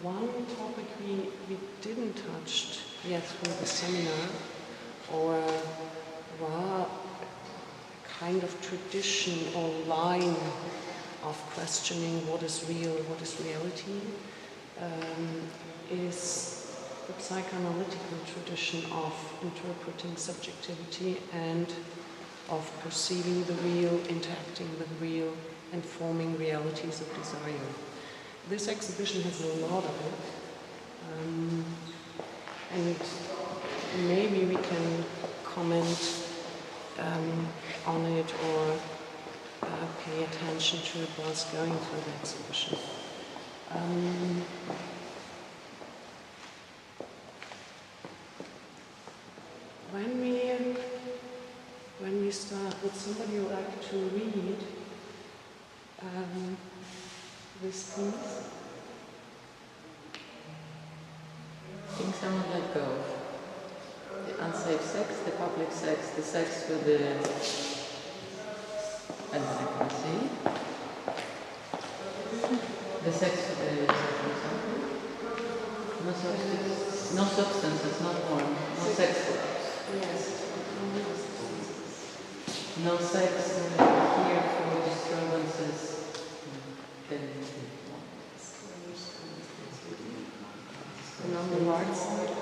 One topic we didn't touch yet through the seminar, or a kind of tradition or line of questioning what is real, what is reality, is the psychoanalytical tradition of interpreting subjectivity and of perceiving the real, interacting with real, and forming realities of desire. This exhibition has a lot of it, and maybe we can comment on it or pay attention to it whilst going through the exhibition. When we start, would somebody like to read this piece? I think someone let go. The unsafe sex, the public sex, the sex with the advocacy, the sex with the no substances, not more, no sex clubs. Yes. No sex here for disturbances. And on the right side?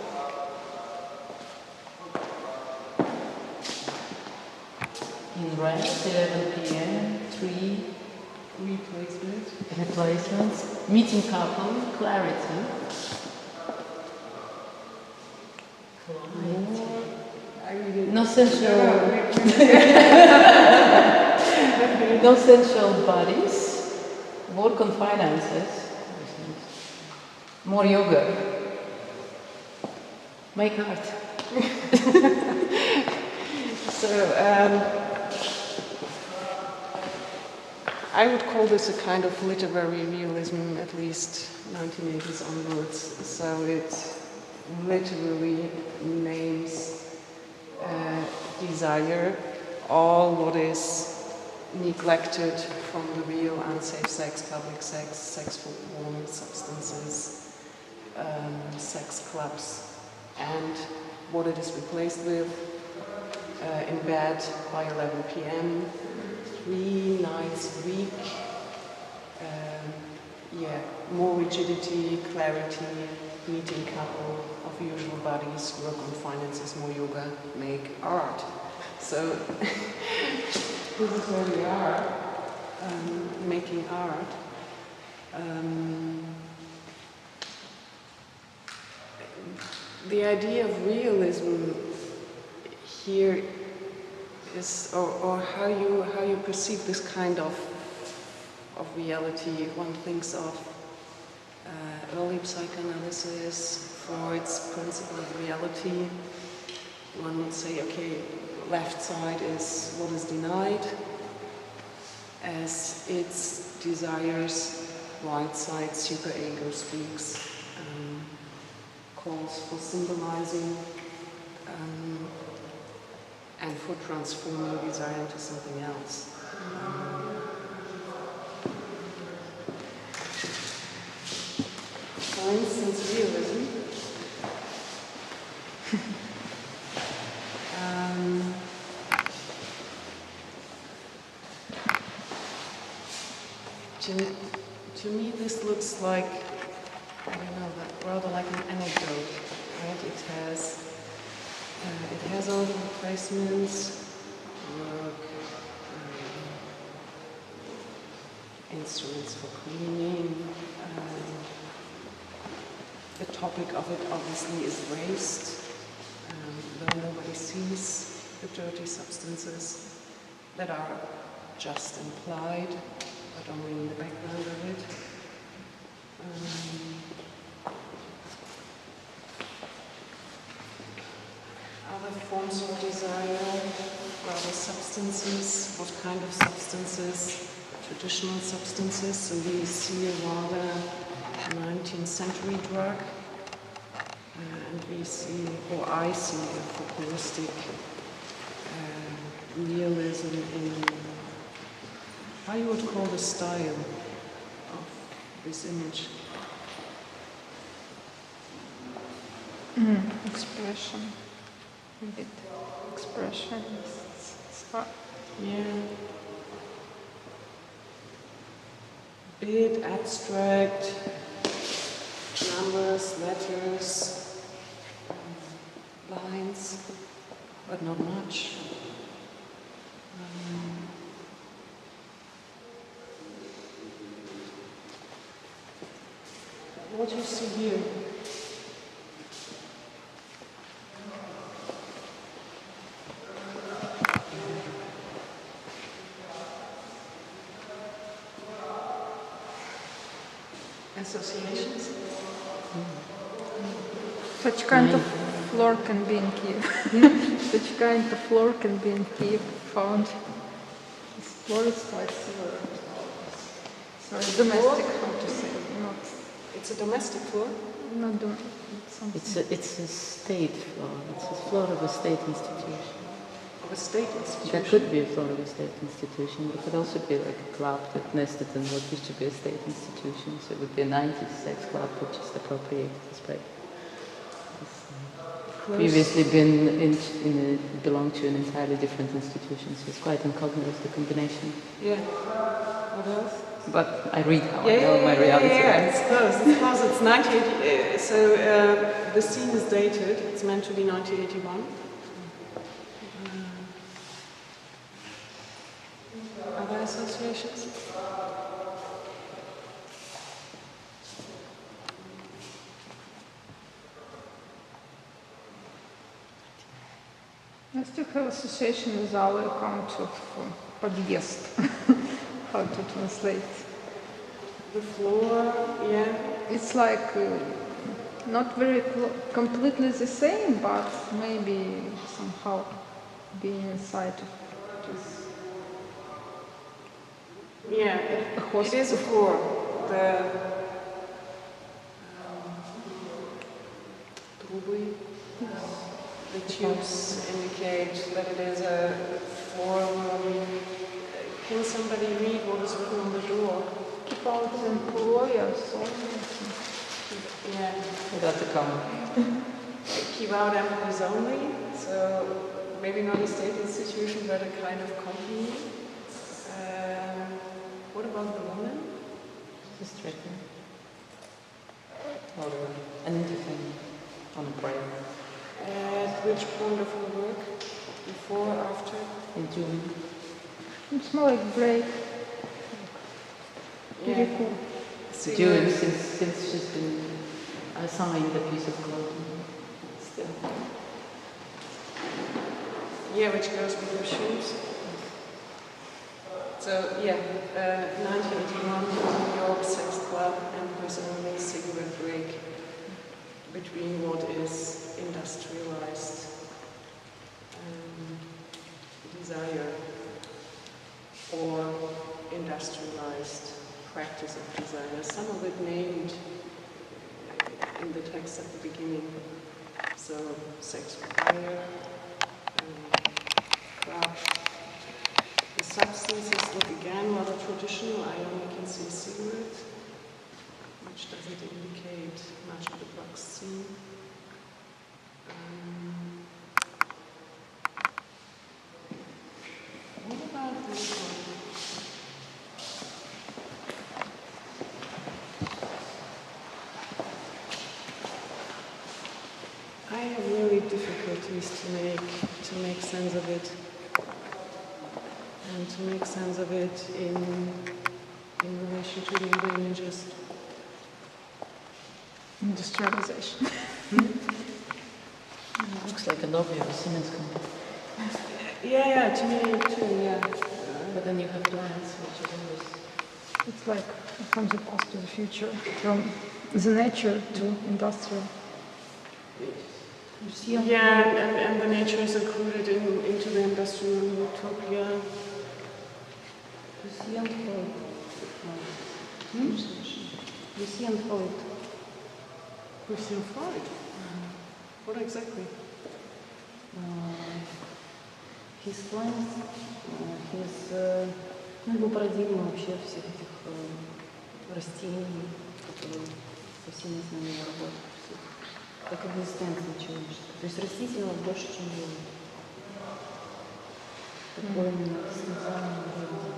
In red, 11 p.m., 3 replacements, meeting couple, clarity. No sensual, no sensual bodies, work on finances, more yoga, make art. So, I would call this a kind of literary realism, at least 1980s onwards. So it literally names desire, all what is neglected from the real, unsafe sex, public sex, sex for porn, substances, sex clubs, and what it is replaced with in bed by 11 p.m., 3 nights a week, more rigidity, clarity, meeting couple of usual bodies, work on finances, more yoga, make art. So this is where we are, making art. The idea of realism here is, or how you perceive this kind of reality. One thinks of early psychoanalysis, Freud's principle of reality. One would say, okay, left side is what is denied as its desires, right side, superego speaks, calls for symbolizing and for transforming desire into something else. For instance, realism. To me, this looks like, I don't know, rather like an anecdote, right? It has all the replacements, work, instruments for cleaning. The topic of it obviously is waste, though nobody sees the dirty substances that are just implied, but only in the background of it. Other forms of desire, rather substances. What kind of substances? Traditional substances. So we see a rather 19th century drug, and we see, or I see, a folkloristic realism in, how you would call the style of this image. Expression. A bit expressionists. Yeah. Bit abstract, numbers, letters, lines, but not much. What do you see here? Associations? Such kind of floor can be in Kyiv. Such kind of floor can be in Kyiv found. This floor is quite similar. Sorry, domestic, how to say, not... It's a domestic floor? Not something. It's a state floor. It's a floor of a state institution. Of a state institution? That could be a floor of a state institution, but it could also be like a club that nested in what used to be a state institution. So it would be a 90s sex club which just appropriated the space. Previously belonged to an entirely different institution, so it's quite incongruous, the combination. Yeah. What else? But I read how I know my reality. Yeah, it's close. It's close. It's 1980. So the scene is dated. It's meant to be 1981. Other associations? I still have association with our account of подъезд. How to translate? The floor, yeah. It's like not very completely the same, but maybe somehow being inside of this. Yeah, it is a floor. The tubes indicate that it is a floor. Can somebody read what is written on the door? Keep out employer, Yeah. Without the comma. Keep out employees only. So maybe not a state institution, but a kind of company. What about the woman? Just written. Or an interview on a break. At which point of her work? Before, after? In June. It's more like break. Yeah. June, since she's been assigned a piece of clothing. Still. Yeah, which goes with her shoes. So, yeah, 1981, New York sex club and was only cigarette break between what is industrialized desire or industrialized practice of desire. Some of it named in the text at the beginning. So, sex for hire, club. The substances look again rather traditional. I only can see cigarette, which doesn't indicate much of the drug scene. What about this one? I have really difficulties to make sense of it. And to make sense of it in relation to the other images. Industrialization. Looks like a lobby of a Siemens company. Yeah, to me too, yeah. But then you have plants, which is always... It's like from the past to the future, from the nature to industrial. Yeah, and the nature is included into the industrial utopia. Lucien Freud. Lucien Freud? What exactly? His plans, его парадигма вообще всех этих растений, которые совсем не знаю работы. Как экзистенция человеческая. То есть растительного больше, чем живого. Такое именно экзистенциальное уровень.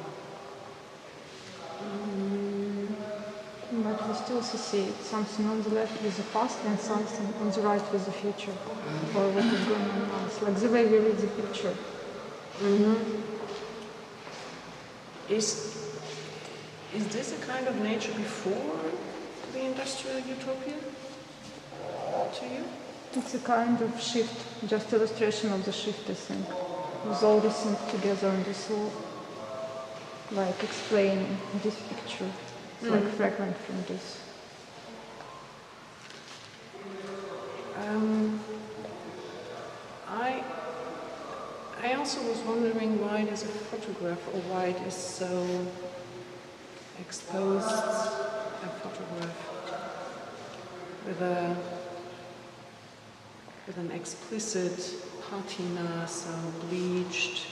But we still also see something on the left with the past and something on the right with the future, or what is going on now. It's like the way we read the picture. Is this a kind of nature before the industrial utopia to you? It's a kind of shift, just illustration of the shift, I think. With all these things together in this whole, like explaining this picture. It's like a fragment from this. I also was wondering why it is a photograph, or why it is so exposed, a photograph with an explicit patina, so bleached,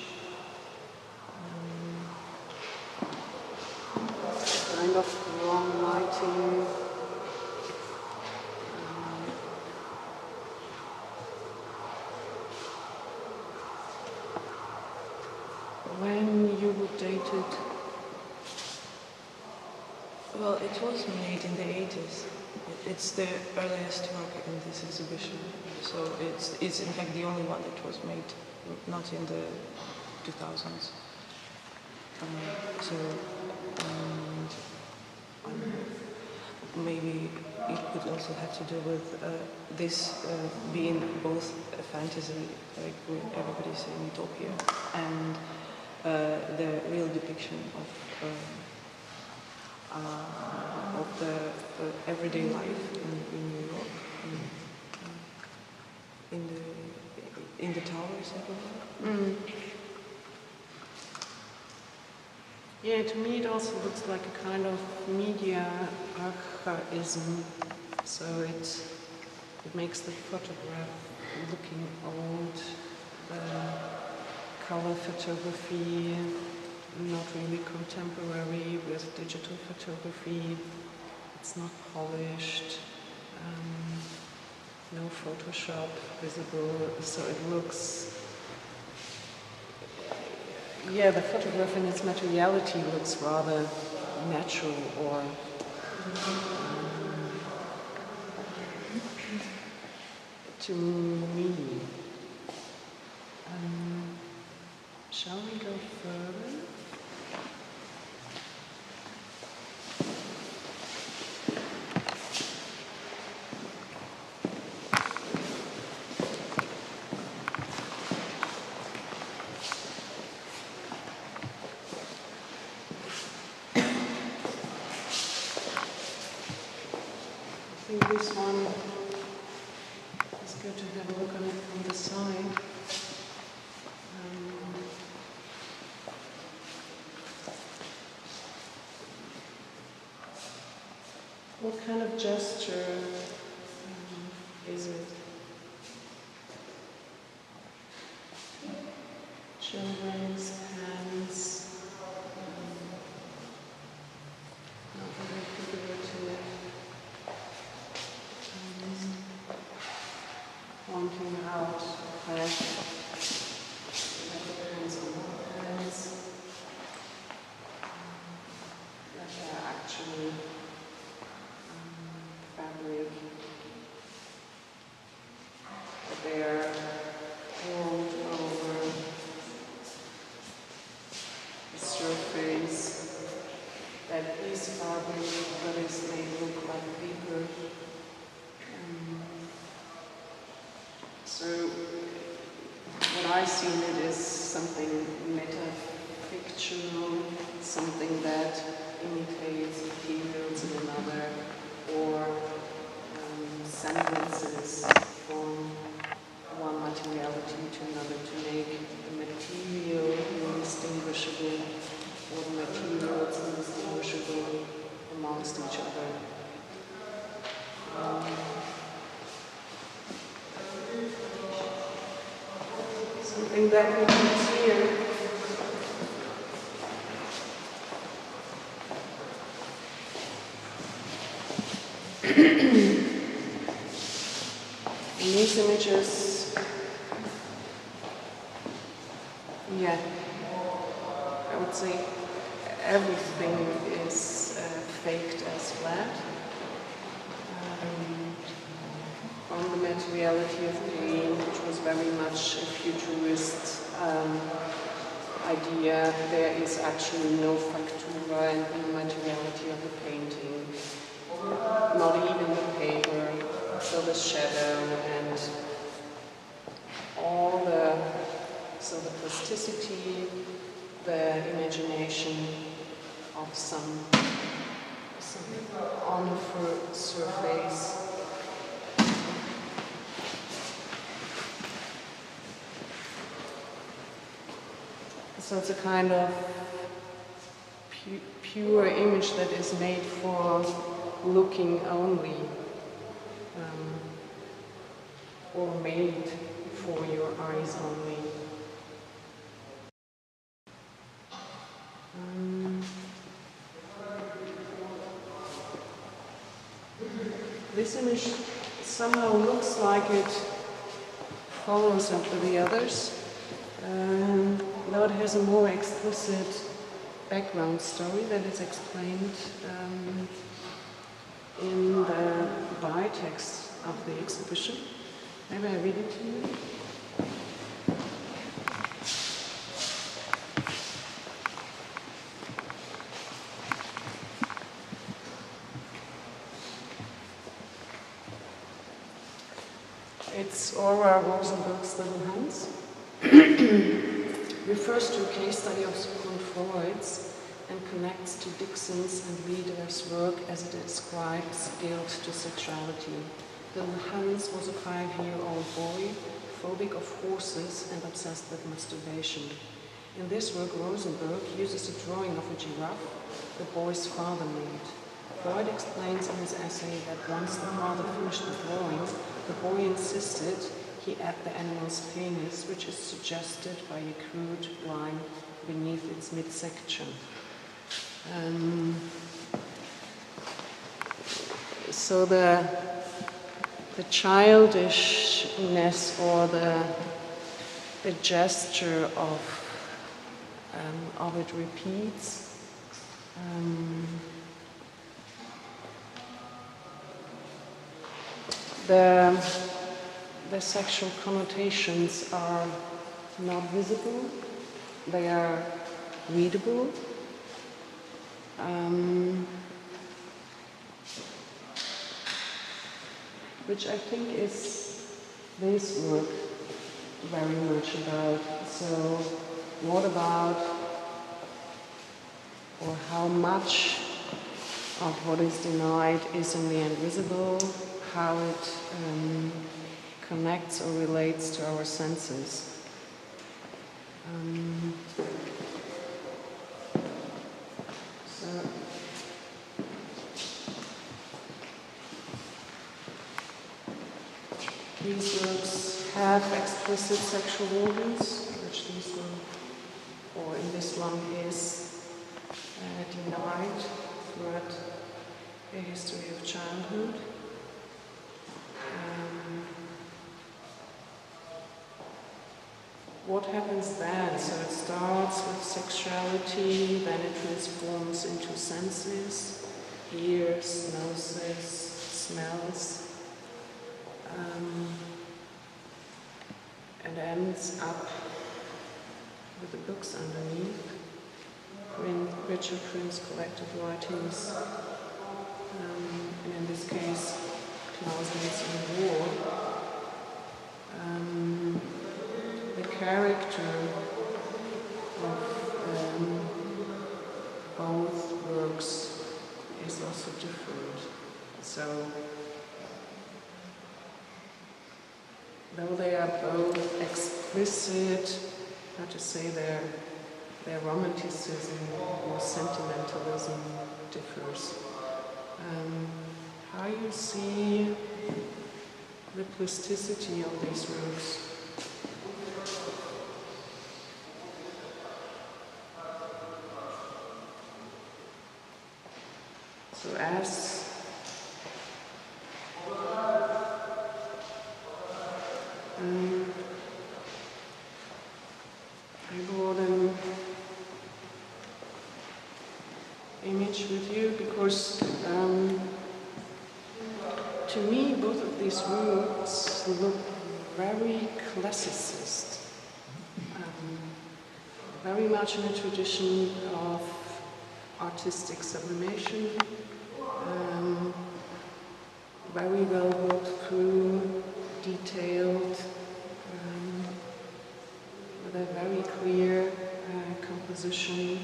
kind of wrong lighting. When you would date it? Well, it was made in the 80s. It's the earliest work in this exhibition. So it's in fact the only one that was made, not in the 2000s. Maybe it could also have to do with this being both a fantasy, like everybody saying utopia, and the real depiction of the everyday life in New York, in the towers everywhere. Yeah, to me it also looks like a kind of media archaism. So it makes the photograph looking old, the color photography not really contemporary with digital photography. It's not polished, no Photoshop visible, so it looks, yeah, the photograph in its materiality looks rather natural, or to me. Shall we go further? I think this one is good to have a look on it from the side. What kind of gesture is it? Children's hands, not very figurative, pointing out back, hands on hands, that they're actually fabric, that they are rolled over the surface, that is fabric, but is made look like paper. So what I see in it is something metafictional, something that imitates materials in another, or semblances from one materiality to another to make the material indistinguishable, or the materials indistinguishable amongst each other. Something that we can see here. In these images, yeah, I would say everything is faked as flat. From the materiality of paint, which was very much a futurist idea, there is actually no factura in the materiality of the painting, not even the paper, so the shadow and all the, so the plasticity, the imagination of some on the surface. So it's a kind of pure image that is made for looking only, or made for your eyes only. This image somehow looks like it follows up with the others. Though it has a more explicit background story that is explained in the bytext of the exhibition. Maybe I read it to you. It's Aura Rosenberg's Little Hands. Refers to a case study of Sigmund Freud's and connects to Dixon's and Lieder's work as it describes guilt to sexuality. Little Hans was a 5-year-old boy, phobic of horses and obsessed with masturbation. In this work, Rosenberg uses a drawing of a giraffe the boy's father made. Freud explains in his essay that once the father finished the drawing, the boy insisted he add the animal's penis, which is suggested by a crude line beneath its midsection. So the childishness or the gesture of it repeats. The sexual connotations are not visible, they are readable. Which I think is this work very much about. So what about, or how much of what is denied is in the end visible, how it connects or relates to our senses. These works have explicit sexual organs, which this one, or in this one, is denied throughout the history of childhood. What happens then? So it starts with sexuality, then it transforms into senses, ears, noses, smells, and ends up with the books underneath, Richard Prince collected writings, and in this case, Klaus Days in War. The character of both works is also different. So, though they are both explicit, how to say their romanticism or sentimentalism differs. How you see the plasticity of these works. So as to me, both of these works look very classicist, very much in a tradition of artistic sublimation, very well worked through, detailed, with a very clear composition,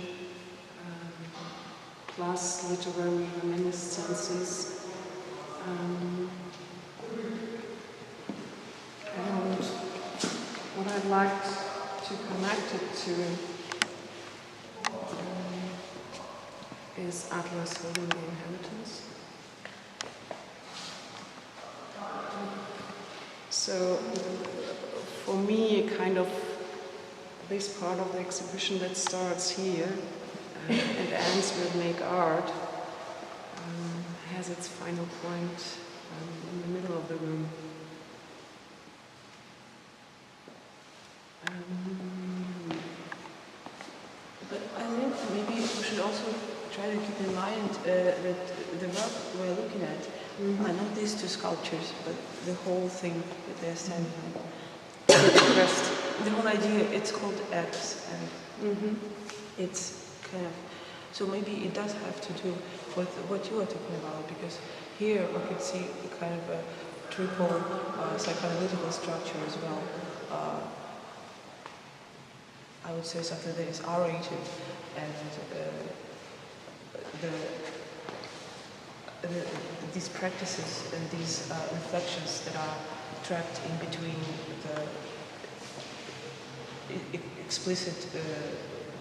plus literary reminiscences. And what I'd like to connect it to is Atlas holding the inheritance. So for me, kind of this part of the exhibition that starts here and ends with Make Art has its final point in the middle of the room. But I think maybe we should also try to keep in mind that the work we're looking at are not these two sculptures, but the whole thing that they're standing on. The whole idea, it's called X, and it's kind of, so maybe it does have to do with what you are talking about, because here we could see kind of a triple psychoanalytical structure as well. I would say something that is R-rated, and these practices and these reflections that are trapped in between the explicit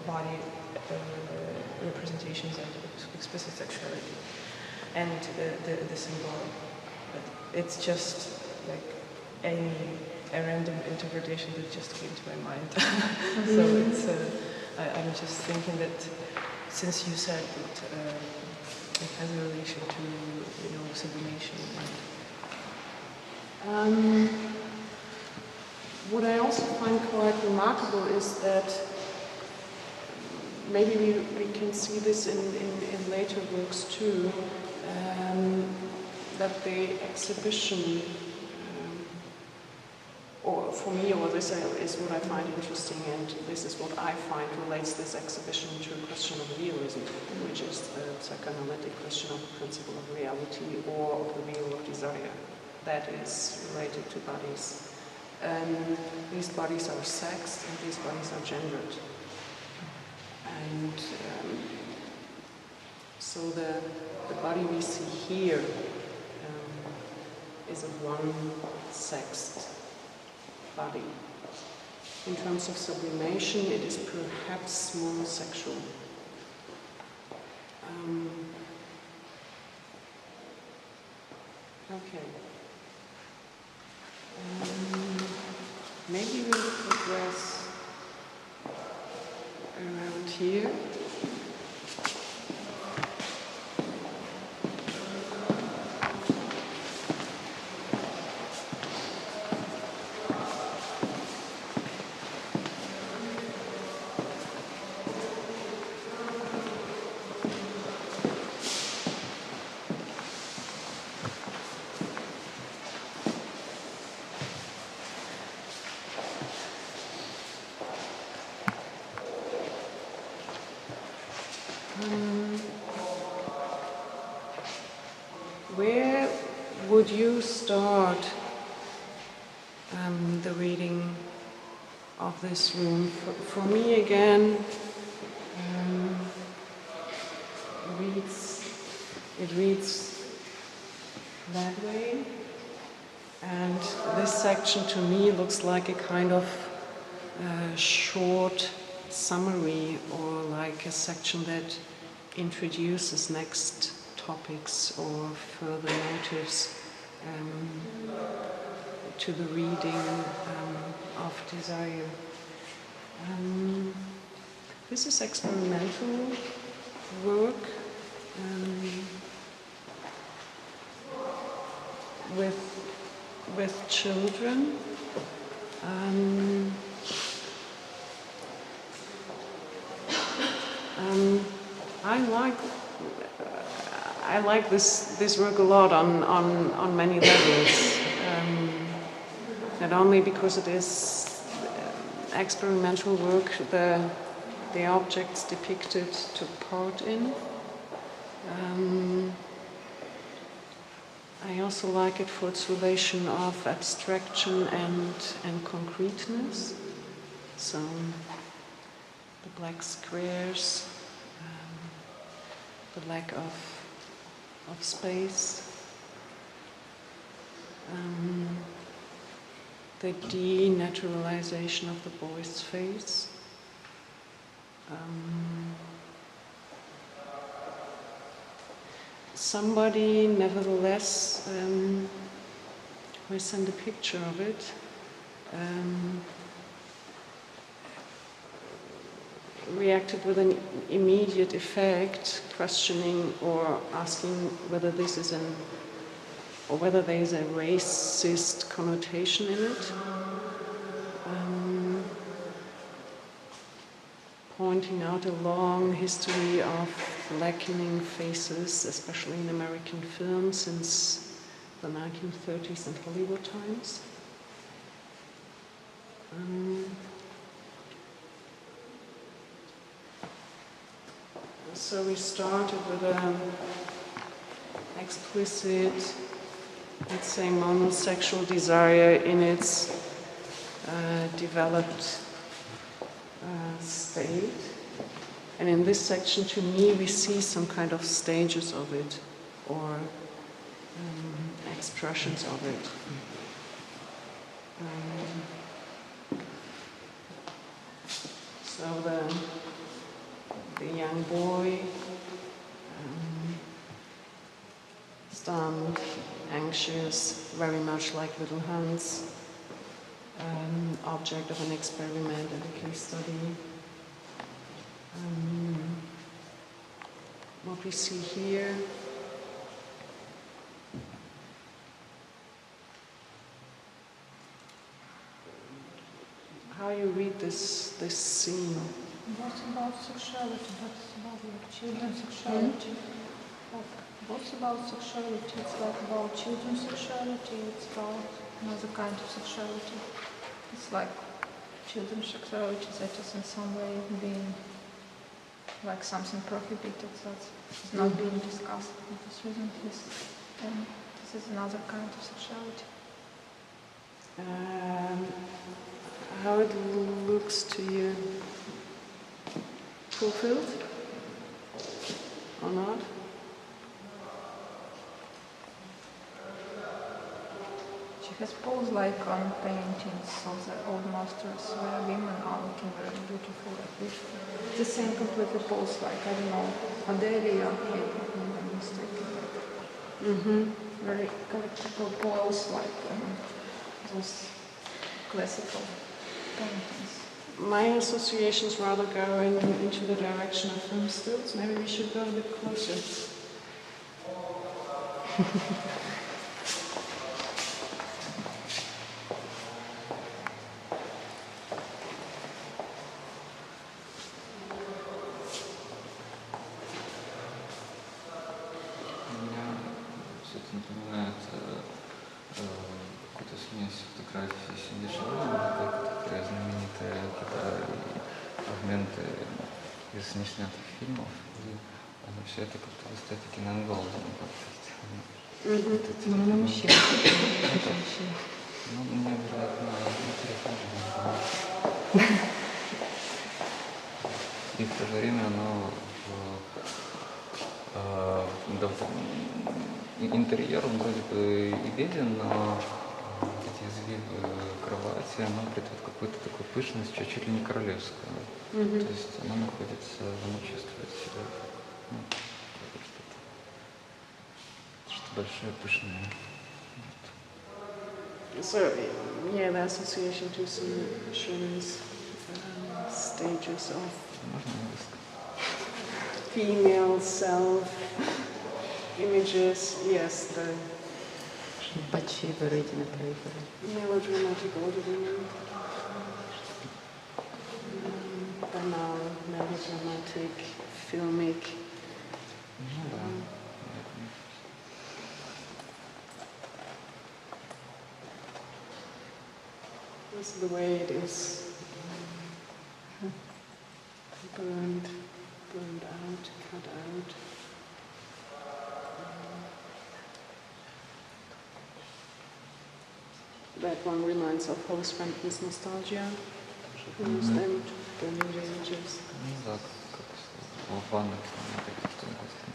body representations and explicit sexuality and the symbolic. But it's just like a random interpretation that just came to my mind. So it's I'm just thinking that since you said that it has a relation to sublimation. What I also find quite remarkable is that maybe we can see this in later works too, that the exhibition, or for me, or this is what I find interesting, and this is what I find relates this exhibition to a question of realism, which is the psychoanalytic question of the principle of reality or of the real of desire. That is related to bodies. These bodies are sexed and these bodies are gendered. And so the body we see here is of one sexed body. In terms of sublimation, it is perhaps more sexual. Okay. Maybe we'll progress around here. Where would you start the reading of this room? For me, again, it reads that way, and this section to me looks like a kind of short summary, or like a section that introduces next topics or further motives to the reading of desire. This is experimental work with children. I like this work a lot on many levels. Not only because it is experimental work, the objects depicted took part in. I also like it for its relation of abstraction and concreteness. So the black squares, the lack of space, the denaturalization of the boy's face. Somebody, nevertheless, who I sent a picture of it, reacted with an immediate effect, questioning or asking whether this is or whether there is a racist connotation in it. Pointing out a long history of blackening faces, especially in American film, since the 1930s and Hollywood times. So we started with an explicit, let's say, monosexual desire in its developed state. And in this section, to me, we see some kind of stages of it, or expressions of it. So the young boy, stunned, anxious, very much like little Hans, object of an experiment and a case study. What we see here, how you read this scene. What's about sexuality? What's about like children's sexuality? Like, what's about sexuality? It's like about children's sexuality. It's about another kind of sexuality. It's like children's sexuality that is in some way being like something prohibited, that's not being discussed. For this reason, this is another kind of sexuality. How it looks to you? Fulfilled or not? She has posed like on paintings of the old masters where women are looking very beautiful, like beautiful. It's the same completely pose, like, I don't know, Adelia, if I'm mistaken. Very collectible pose, like those classical paintings. My associations rather go into the direction of film stills. Maybe we should go a bit closer. Напоминает какую-то смесь фотографий Синди Шалина, такая знаменитая фрагменты из неснятых фильмов, и все это как-то в эстетике Нанголдена Ну, мне, вероятно, интересно же. И в то же время оно интерьер, он вроде бы и беден, но эти извивы кровати, оно придает какую-то такую пышность, чуть ли не королевскую. То есть она находится, она чувствует себя что-то большое, пышное. So, yeah, the association to some Shirley's stages of female self images, yes, the melodramatic older women, banal, melodramatic, filmic. Also the way it is burned out, cut out. That one reminds of Horace Franklin's Nostalgia, who used them to burn the images. Ну да, как в ванных каких-то гостей.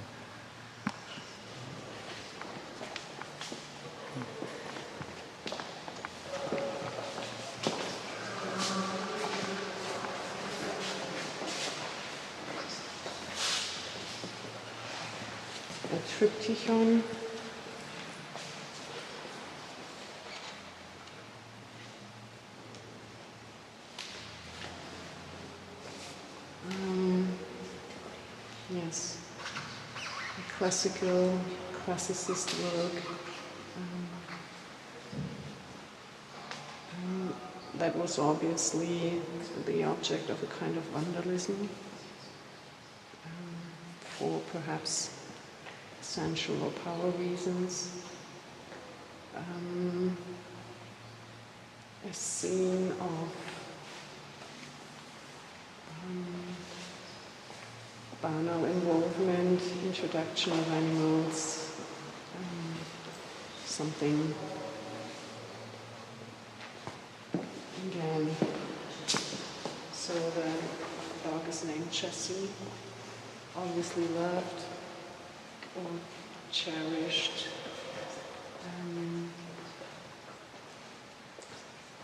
A triptychon. Yes, a classicist work that was obviously the object of a kind of vandalism for perhaps sensual or power reasons. A scene of banal involvement, introduction of animals, something again. So the dog is named Jessie, obviously loved or cherished.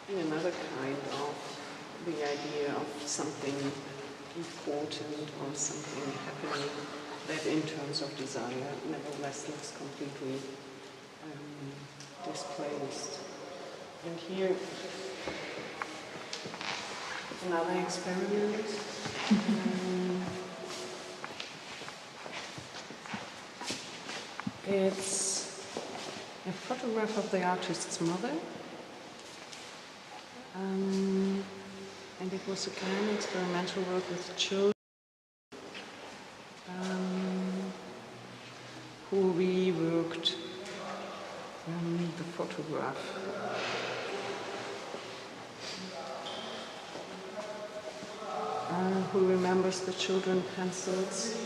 In another kind of the idea of something important or something happening that in terms of desire nevertheless looks completely displaced. And here another experiment. It's a photograph of the artist's mother. And it was again experimental work with children who reworked the photograph. Who remembers the children pencils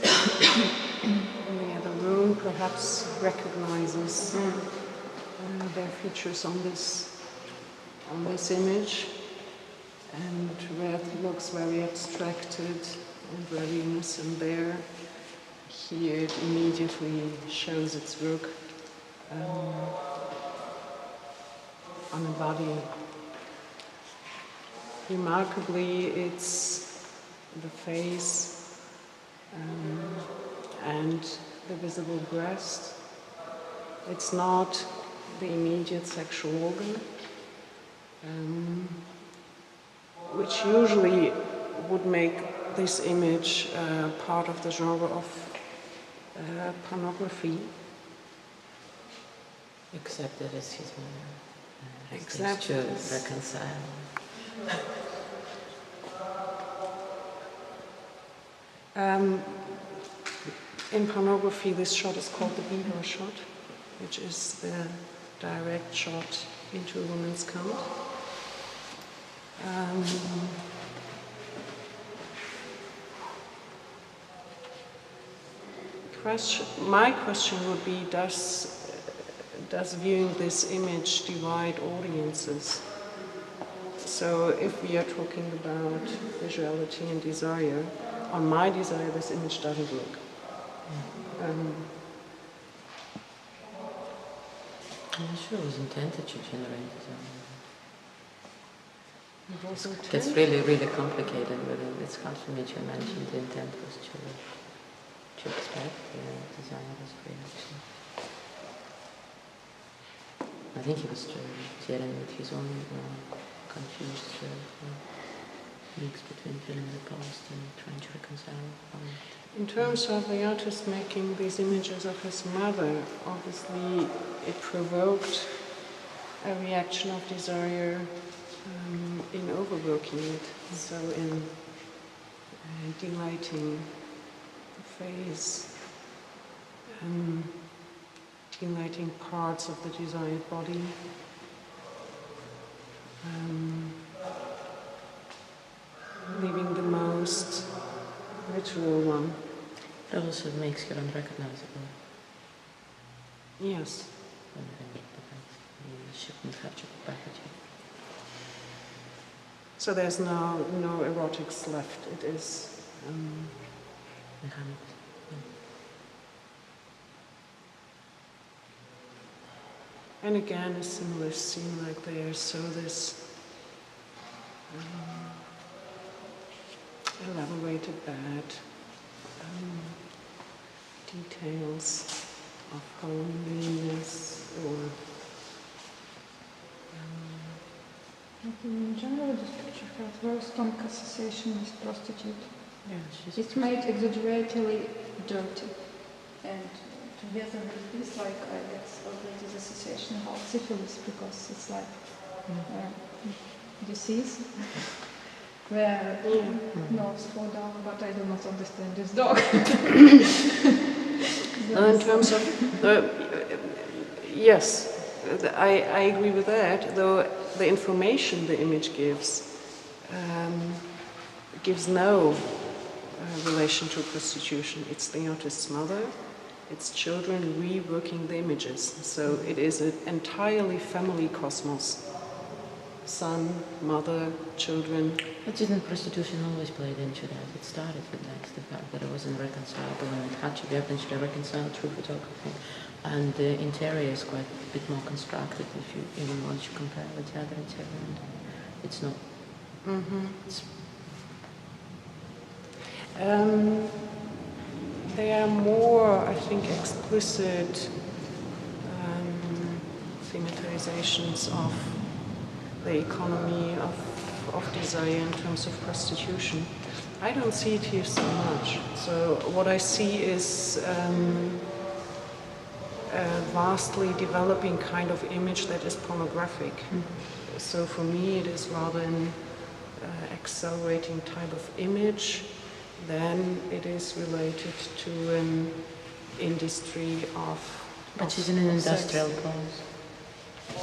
in the other room perhaps recognizes their features on this image. And red looks very abstracted and very innocent there. Here it immediately shows its work on a body. Remarkably, it's the face and the visible breast. It's not the immediate sexual organ. Which usually would make this image part of the genre of pornography. Except that it's his mother. Except to reconcile. In pornography, this shot is called the Biennial shot, which is the direct shot into a woman's cunt. My question would be, does viewing this image divide audiences? So if we are talking about visuality and desire, on my desire this image doesn't work. I'm not sure it was intended to generate desire. That's really, really complicated. It's hard for me to imagine the intent was to expect the desire as reaction. I think he was dealing with his own confused mix between feeling repulsed and trying to reconcile. In terms of the artist making these images of his mother, obviously it provoked a reaction of desire in overworking it, so in dilating the face, dilating parts of the desired body. leaving the most literal one. It also makes you unrecognizable. Yes. You shouldn't have to go back at you. So there's no erotics left. It is. Mechanics. And again, a similar scene like there. So this elaborated bad details of homeliness or. In general, this picture has very strong association with prostitute. Yeah, It's made exaggeratedly dirty. And together with this, like, I guess, already this association about syphilis, because it's like disease, where nose fall down, but I do not understand this dog. In terms of, yes, I agree with that, though the information the image gives no relation to prostitution. It's the artist's mother, it's children reworking the images. So it is an entirely family cosmos. Son, mother, children. But didn't prostitution always played into that? It started with that, the fact that it wasn't reconcilable and it had to be eventually reconciled through photography. And the interior is quite a bit more constructed if you even want to compare with the other interior. And it's not. It's they are more, I think, explicit thematizations of the economy of desire in terms of prostitution. I don't see it here so much. So what I see is a vastly developing kind of image that is pornographic. So for me it is rather an accelerating type of image than it is related to an industry of. But she's in an industrial pose.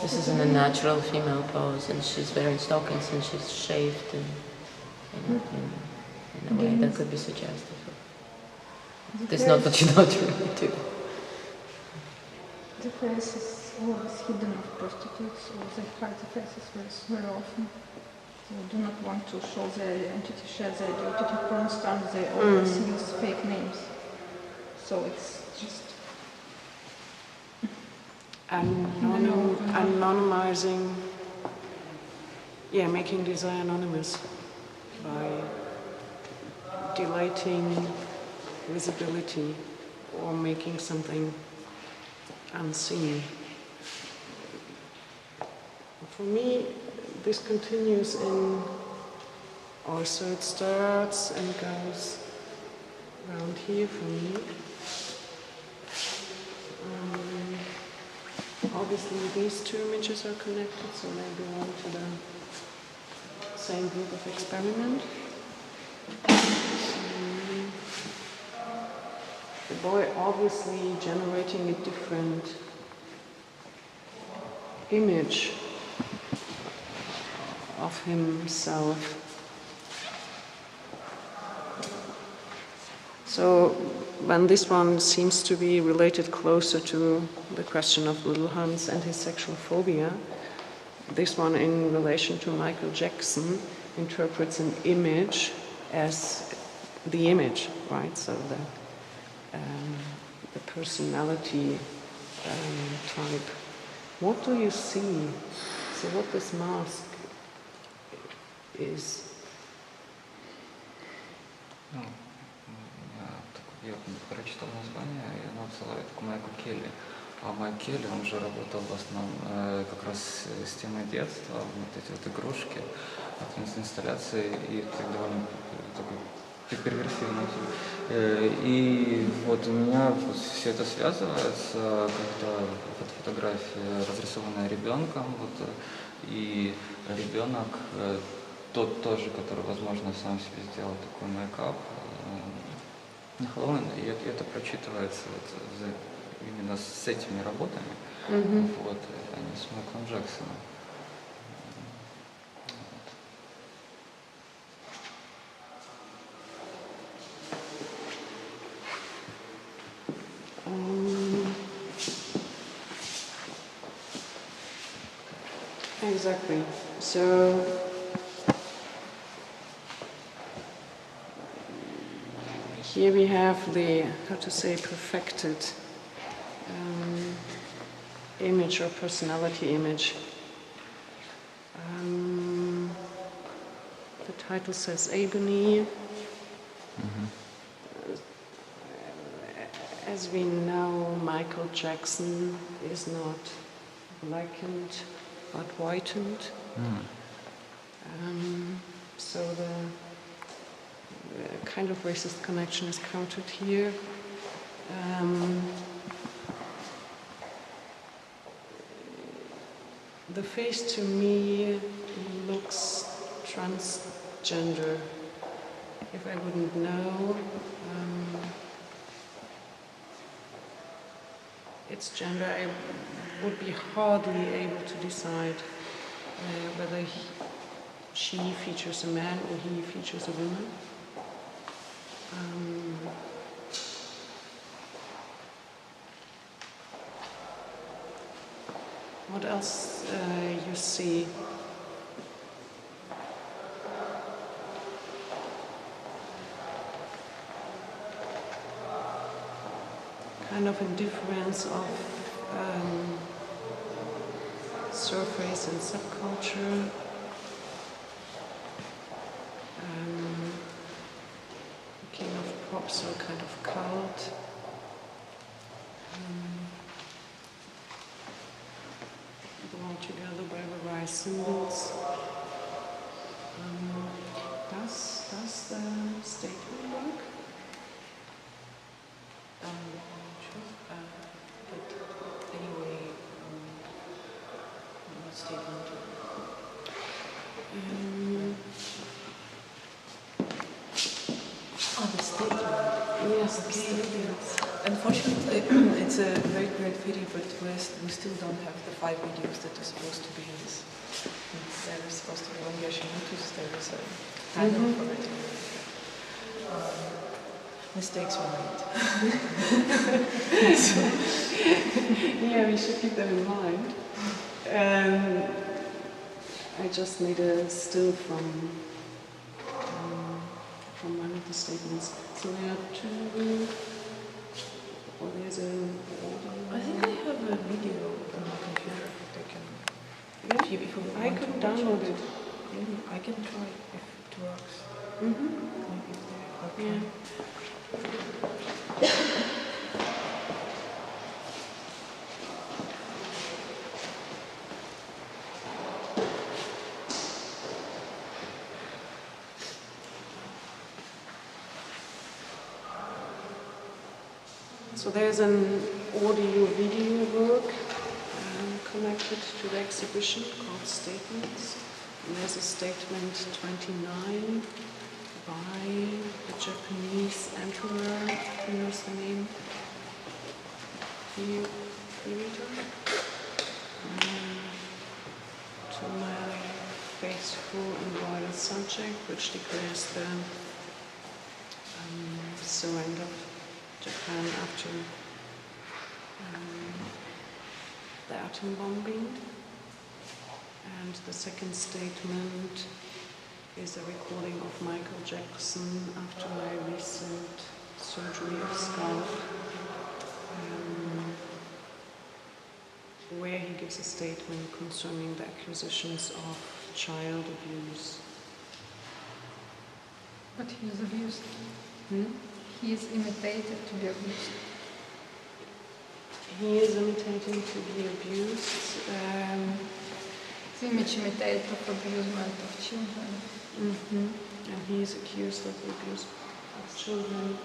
This is in a natural female pose, and she's wearing stockings and she's shaved in a way that could be suggestive. That's not what you don't really do. The face is always hidden of prostitutes, or they hide the faces very often. They do not want to show their identity, share their identity. For instance, they always use fake names. So it's just anonymizing, making desire anonymous by dilating visibility or making something unseen. For me, this continues so it starts and goes around here for me. Obviously these two images are connected, so they belong to the same group of experiment. The boy obviously generating a different image of himself. So when this one seems to be related closer to the question of Little Hans and his sexual phobia, this one in relation to Michael Jackson interprets an image as the image, right? So the personality type. What do you see? So what this mask is? Я прочитал название, и оно отсылает к Майку Келли. А Майк Келли, он же работал в основном как раз с темой детства, вот эти вот игрушки, инсталляции, и это довольно такой перверсивный. И вот у меня все это связывается, как-то фотография, разрисованная ребенком, вот, и ребенок, тот тоже, который, возможно, сам себе сделал такой мейкап, на Хэллоуин, и это прочитывается вот именно с этими работами, вот, а не с Майклом Джексоном. Exactly. So here we have the, how to say, perfected image or personality image. The title says Ebony. As we know, Michael Jackson is not blackened but whitened. So the kind of racist connection is counted here. The face to me looks transgender. If I wouldn't know its gender, I would be hardly able to decide whether she features a man or he features a woman. What else you see? Kind of indifference of surface and subculture. King of pop, so kind of cult. Brought together by various symbols. Does the statement work? But anyway, what statement? The statement. Yes, the Okay. statement. Unfortunately, it's a very great pity, but we still don't have the 5 videos that are supposed to be in this. There is supposed to be one version on Tuesday, there is a title for it. Mistakes were made. Yeah, we should keep them in mind. I just need a still from one of the statements. So there are two. Or there's a. I think I have a video on my computer that I can. Yeah, if you I want could to watch download it. I can try if it works. Mm-hmm. Maybe okay. Yeah. So there's an audio-video work connected to the exhibition called Statements. And there's a statement 29 by the Japanese emperor. Who knows the name? Kyiv? To my faithful and loyal subject, which declares the surrender of Japan after the atom bombing. And the second statement is a recording of Michael Jackson after my recent surgery of scalp, where he gives a statement concerning the accusations of child abuse. But he is abused. Hmm? He is imitated to be abused. He is imitating to be abused. The image imitated of abusement of children. Mm-hmm. And he is accused of the abuse of children.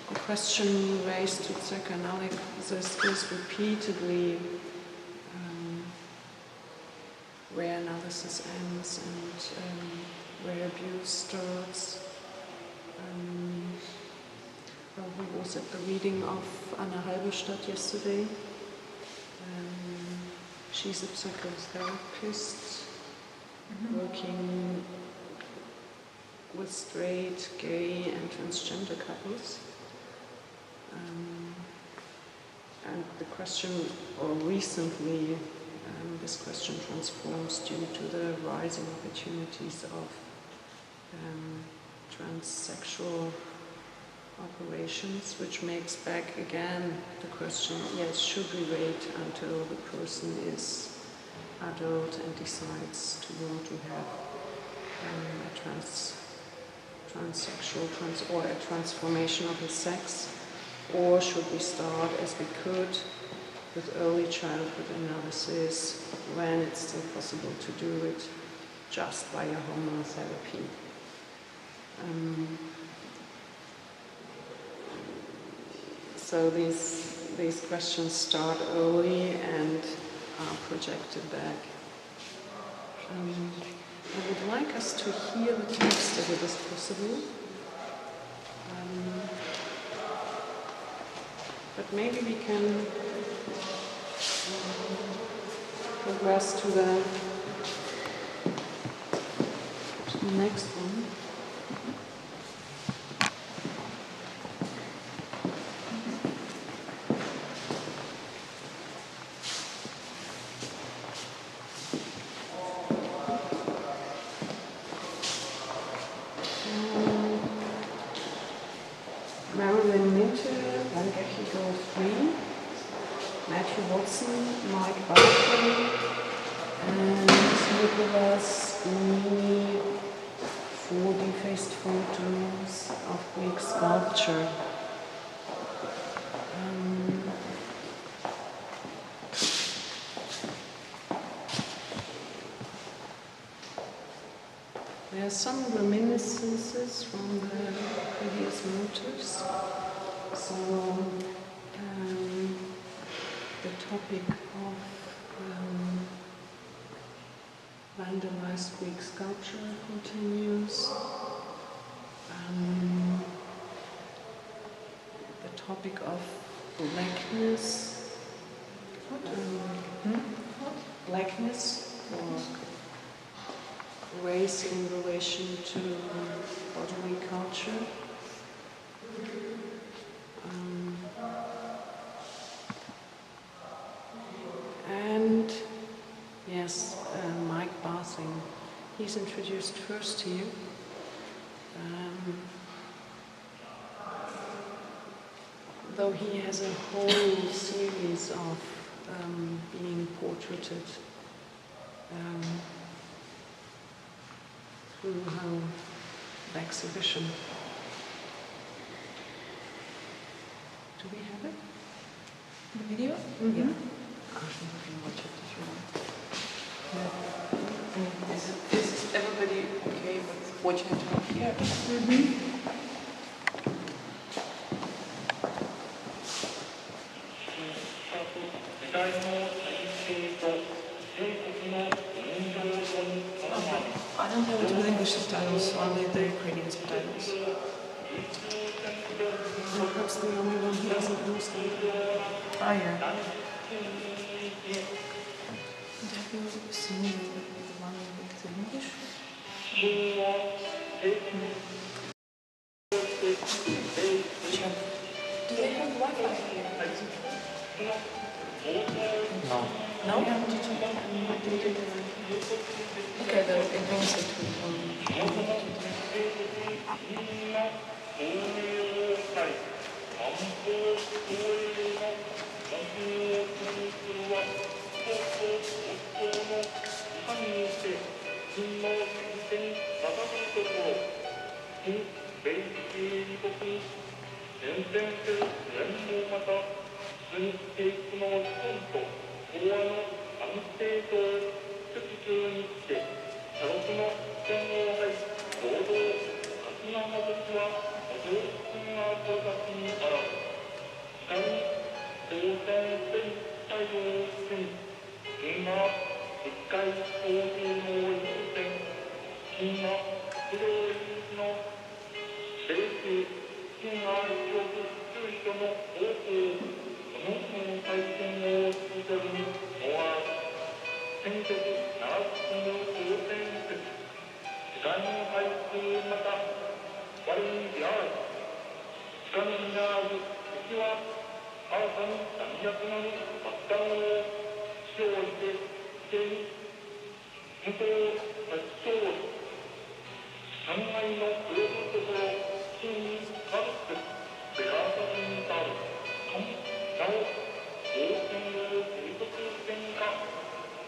The question raised to psychoanalysis is repeatedly where analysis ends and where abuse starts. We was at the reading of Anna Halberstadt yesterday. She's a psychotherapist working with straight, gay and transgender couples. and the question, or recently, this question transforms due to the rising opportunities of transsexual operations, which makes back again the question, yes, should we wait until the person is adult and decides to want to have a transsexual or a transformation of his sex, or should we start as we could with early childhood analysis when it's still possible to do it just by a hormone therapy? So these questions start early and are projected back. I would like us to hear the text if it is possible. But maybe we can progress to the next one. Anke Hennig 3, Matthew Watson, Mike Barkley, and Nicholas Mini 4 defaced photos of Greek sculpture. There are some reminiscences from the previous motives. So the topic of vandalized Greek sculpture continues. The topic of blackness, blackness or race in relation to bodily culture. And yes, Mike Barthing, he's introduced first here. Though he has a whole series of being portraited through the exhibition. Do we have it? The video? Mm-hmm. Yeah. You can watch it if you want. Is everybody okay with watching it from here? Mm-hmm. I don't have it with English subtitles, only the Ukrainian subtitles. Perhaps the only one who doesn't understand. Ah, yeah. Have you seen the one with English? Do they have Wi-Fi here? No. No? Okay, then it means it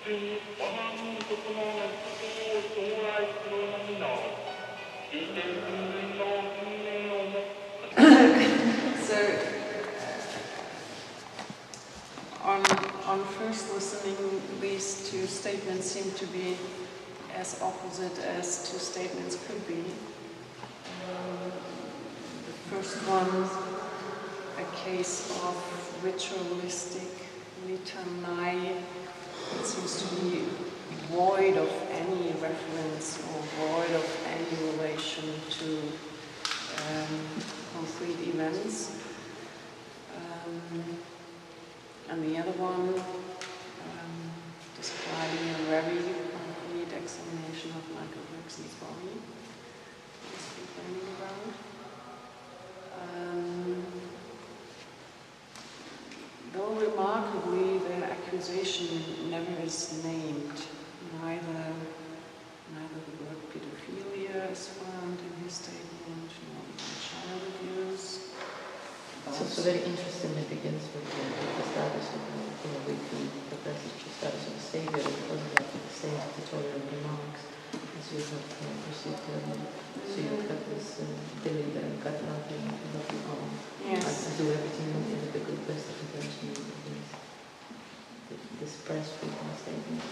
So, on first listening, these two statements seem to be as opposite as two statements could be. The first one, a case of ritualistic litanai. It seems to be void of any reference or void of any relation to concrete events. And the other one, describing a very concrete examination of Michael Jackson's body. He's complaining about. Though remarkably, the accusation never is named. Neither the word pedophilia is found in his statement, nor even child abuse. It's also very interesting. It begins with the status of the Whithin, the present status of the Savior, and it doesn't have the same tutorial remarks as you have received earlier. So you have this delay that I've got nothing on. Yes. I do everything in the good best of intention. This press freedom statement.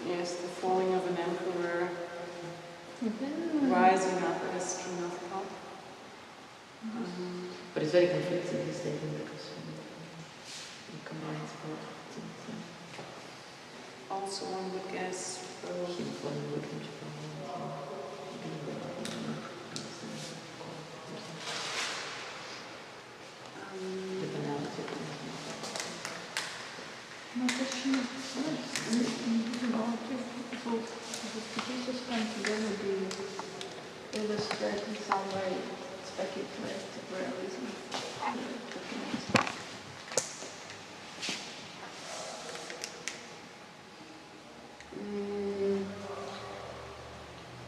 Yes, the falling of an emperor, rising up as string of pop. But it's very conflicting, his statement, because it combines both things. Also, one would guess both. Him falling with him, the banality of My question is about if the pieces come together, do you illustrate in some way speculative realism?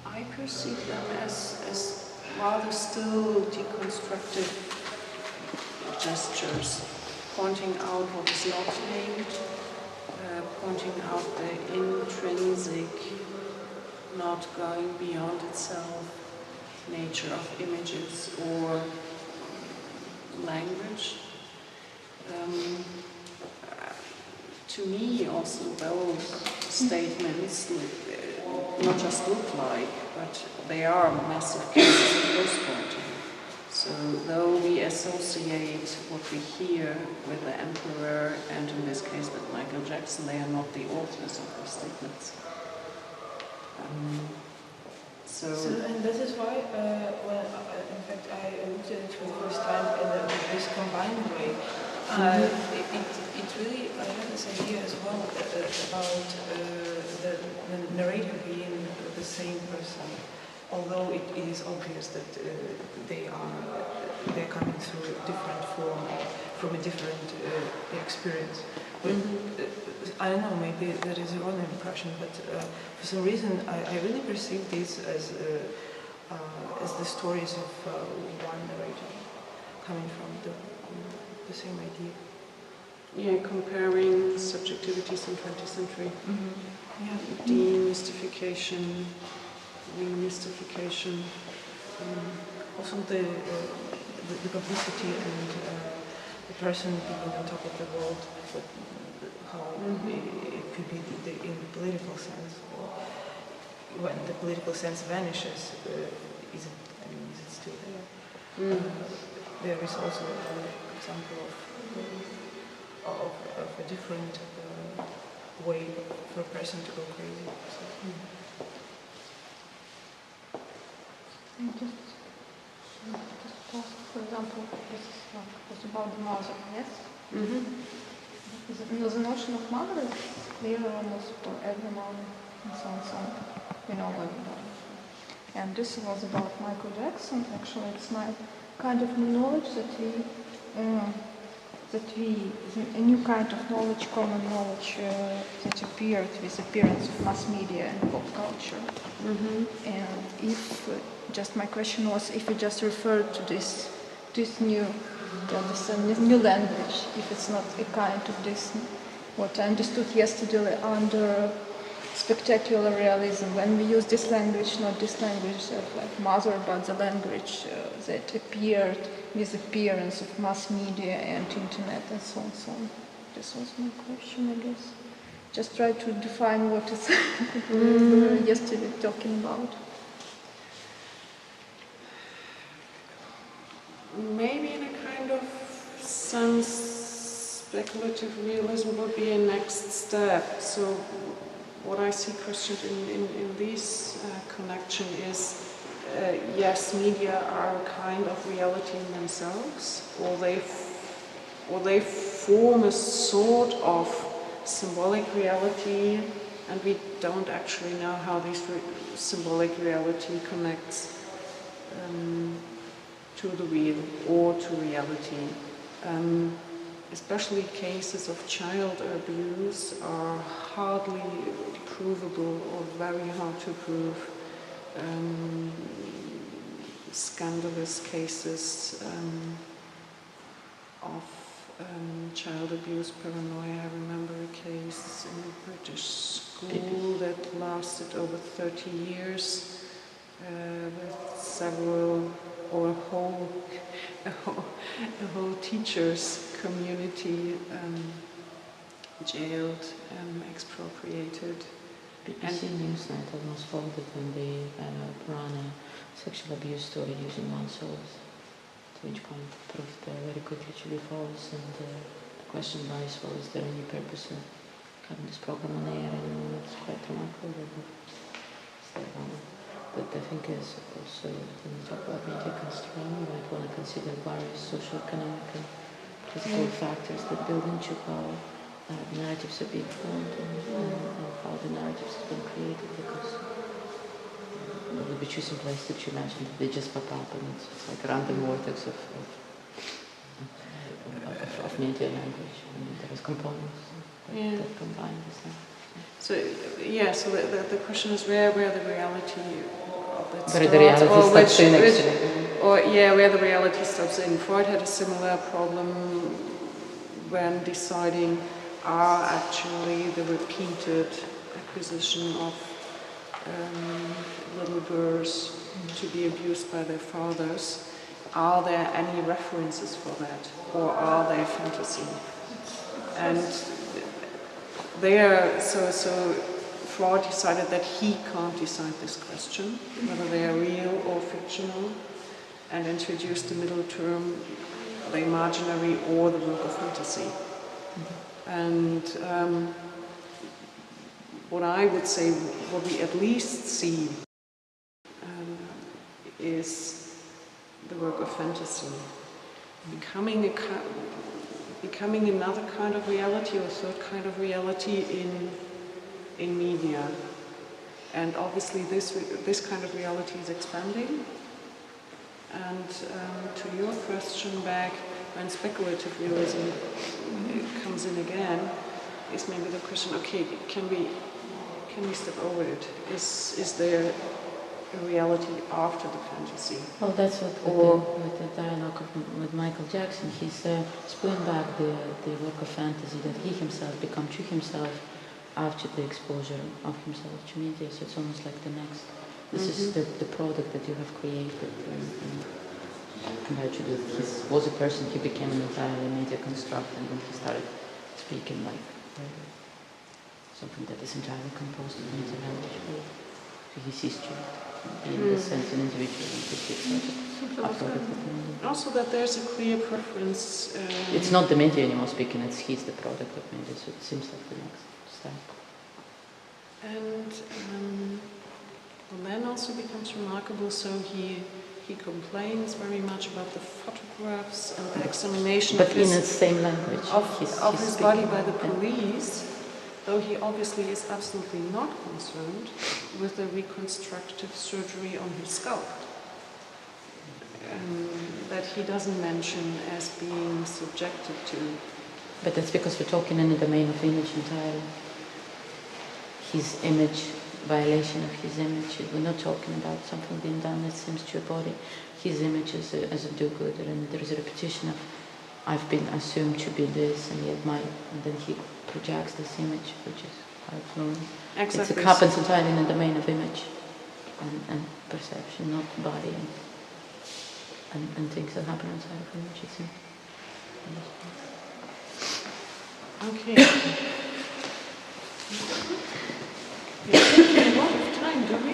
I perceive them as rather still deconstructive gestures, pointing out what is not named, pointing out the intrinsic, not going beyond itself, nature of images or language. To me also those statements not just look like, but they are massive cases of post-mortem. So though we associate what we hear with the emperor, and in this case with Michael Jackson, they are not the authors of those statements. And this is why, when in fact I looked at it for the first time in this combined way, it really, I have this idea as well about the narrator being the same person, although it is obvious that they're coming through a different form, from a different experience. But, I don't know, maybe that is a wrong impression, but for some reason I really perceive these as the stories of one narrator coming from the same idea. Yeah, comparing subjectivities in 20th century. Yeah. Demystification, remystification. Also the publicity and the person being on top of the world, but how it could be in the political sense. When the political sense vanishes, is it still there? There is also an example of a different way for a person to go crazy. So. Just for example, this was about the mother, yes? The notion of mother is clear almost for every mother, and so on. We know what it does. And this was about Michael Jackson. Actually, it's my kind of knowledge a new kind of knowledge, common knowledge that appeared with the appearance of mass media and pop culture. And if just my question was, if you just refer to this new language, if it's not a kind of this what I understood yesterday under spectacular realism, when we use this language, not this language of like mother, but the language that appeared with the appearance of mass media and internet and so on, so on. This was my question, I guess. Just try to define what is we were yesterday talking about. Maybe in a kind of sense, speculative realism would be a next step. So what I see questioned in this connection is, yes, media are a kind of reality in themselves, or they form a sort of symbolic reality, and we don't actually know how this symbolic reality connects to the real or to reality. Especially cases of child abuse are hardly provable or very hard to prove. Scandalous cases of child abuse paranoia. I remember a case in a British school that lasted over 30 years with several, or a whole teachers community jailed, expropriated. BBC Newsnight almost folded when they ran a sexual abuse story using one source, which kind of proved very quickly to be false. And the question lies, well, is there any purpose in having this program on air? And it's quite remarkable. But I think is also, when we talk about media constraint, we might want to consider various social, economic, and political factors that build into how narratives are being formed and how the narratives have been created, because it would be too simplistic to imagine that they just pop up and it's like a random vortex of media language. I mean, there is components that combine this. So the question is where the reality of it Where the reality stops in, actually. Where the reality stops in. Freud had a similar problem when deciding, are actually the repeated acquisition of little girls to be abused by their fathers, are there any references for that, or are they fantasy? And so Freud decided that he can't decide this question, whether they are real or fictional, and introduced the middle term, the imaginary or the work of fantasy. And what I would say, what we at least see is the work of fantasy becoming another kind of reality, or a third kind of reality in media. And obviously this kind of reality is expanding. And to your question back, when speculative realism comes in again, is maybe the question, okay, can we step over it? Is there a reality after the fantasy? Well, that's what with the dialogue with Michael Jackson, he's spewing back the work of fantasy that he himself become to himself after the exposure of himself to media. So it's almost like the next. This is the product that you have created. Compared to he was a person, he became an entirely media construct, and then he started speaking like something that is entirely composed of media language. So he ceased to be in this sense an individual, and he a product of media. Also that there's a clear preference. It's not the media anymore speaking, he's the product of media, so it seems like the next step. And then also becomes remarkable, so he complains very much about the photographs and the examination but in the same language of his body by the police, though he obviously is absolutely not concerned with the reconstructive surgery on his scalp, that he doesn't mention as being subjected to. But that's because we're talking in the domain of image entirely. His image, violation of his image. We're not talking about something being done that seems to your body. His image as a do-gooder, and there is a repetition of I've been assumed to be this, and yet and then he projects this image, which is quite fluent. Exactly. It happens entirely in the domain of image and perception, not body and things that happen outside of image. It's Okay. We have a lot of time, do we?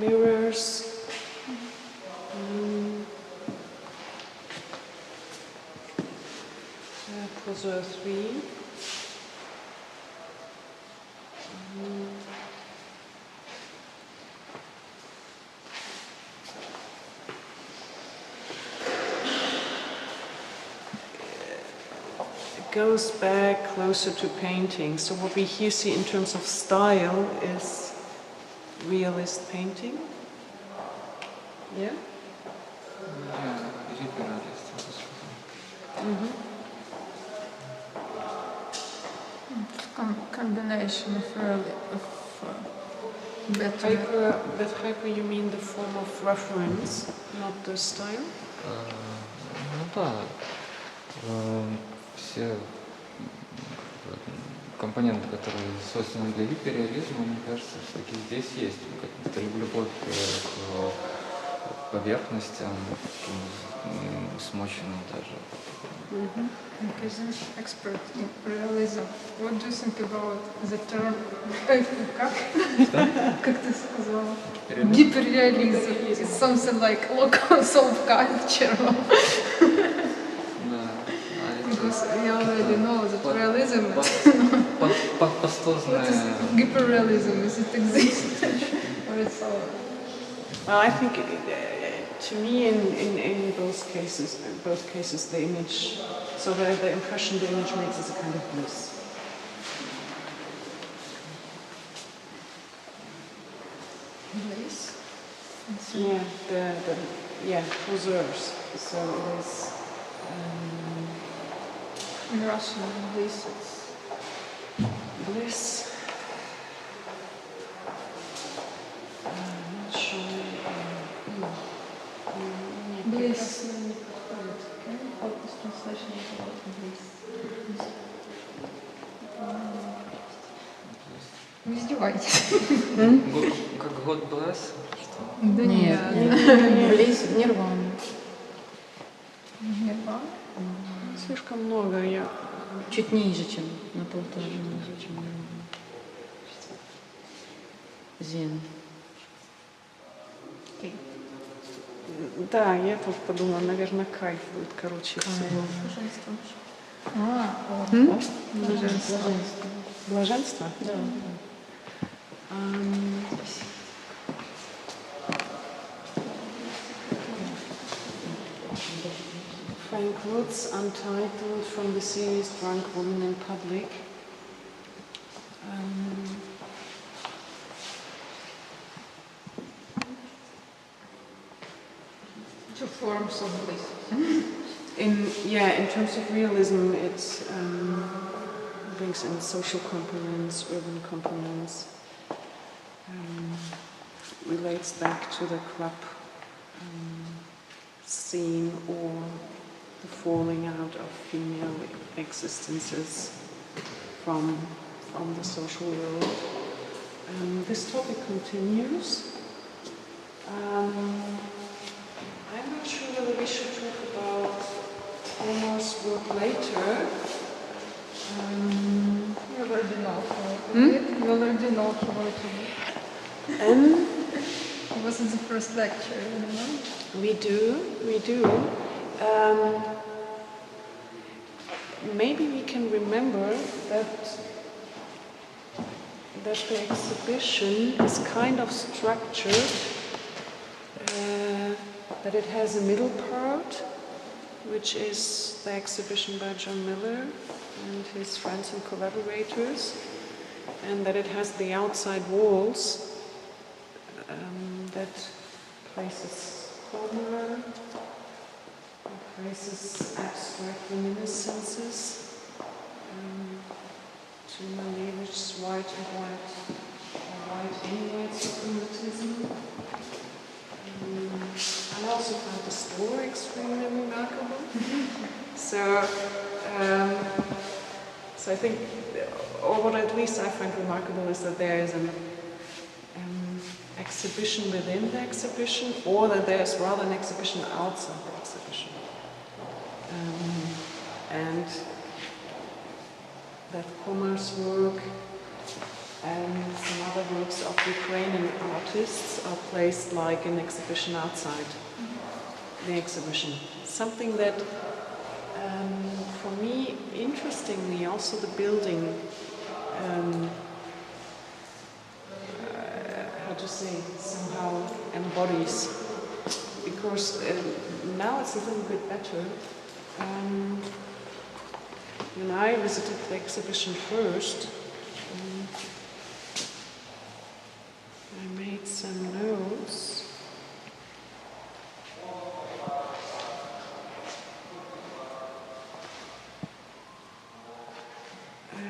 Mirrors. Poseur 3. Goes back closer to painting. So what we here see in terms of style is realist painting. Yeah? Mm-hmm. Combination of better. With hyper you mean the form of reference, not the style? Ну да. Все компоненты, которые созданы для гиперреализма, мне кажется, все-таки здесь есть. Это любовь к поверхностям, смоченным даже. Anke is an expert in realism. What do you think about the term? Как ты сказала? Гиперреализм. It's something like local self-culture. Because we already know that realism is what is hyperrealism? Is it exist? Or it's all? Well, I think to me in both cases the image, so the impression the image makes is a kind of bliss. Bliss? Yeah, poseurs. So it is. In Russian, bliss is bliss. I'm not sure. bliss. Не издевайтесь. Как God bless? Да нет. Близ нирвана. Нирвана? Слишком много, я... Чуть ниже, чем на полтора ниже, чем нирвана. Зен. Да, я тут подумала, наверное, кайф будет короче всего. Блаженство. Блаженство? Да. Frank Wood's Untitled from the series Drunk Women in Public. Two forms of bliss. In terms of realism, it brings in social components, urban components, relates back to the club scene or the falling out of female existences from the social world. This topic continues. I'm not sure whether we should talk about Homer's work later. You already know how it is. You already know how it is. It was in the first lecture, you know? We do. Maybe we can remember that the exhibition is kind of structured, that it has a middle part which is the exhibition by John Miller and his friends and collaborators, and that it has the outside walls that places coma, places abstract reminiscences to Malevich's white and white, or white and white suprematism. I also found the store extremely remarkable. So I think, or what at least I find remarkable, is that there is an exhibition within the exhibition, or that there's rather an exhibition outside the exhibition. And that Komar's work and some other works of Ukrainian artists are placed like an exhibition outside the exhibition. Something that, for me, interestingly, also the building, how to say, somehow embodies. Because now it's a little bit better. When I visited the exhibition first, I made some notes.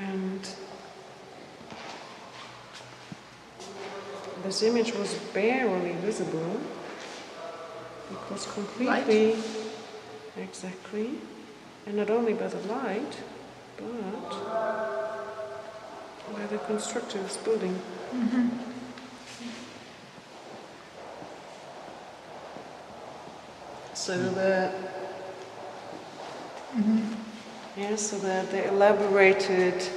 And this image was barely visible. It was completely... Light. Exactly. And not only by the light, but by the constructor of this building. Mm-hmm. So the the elaborated,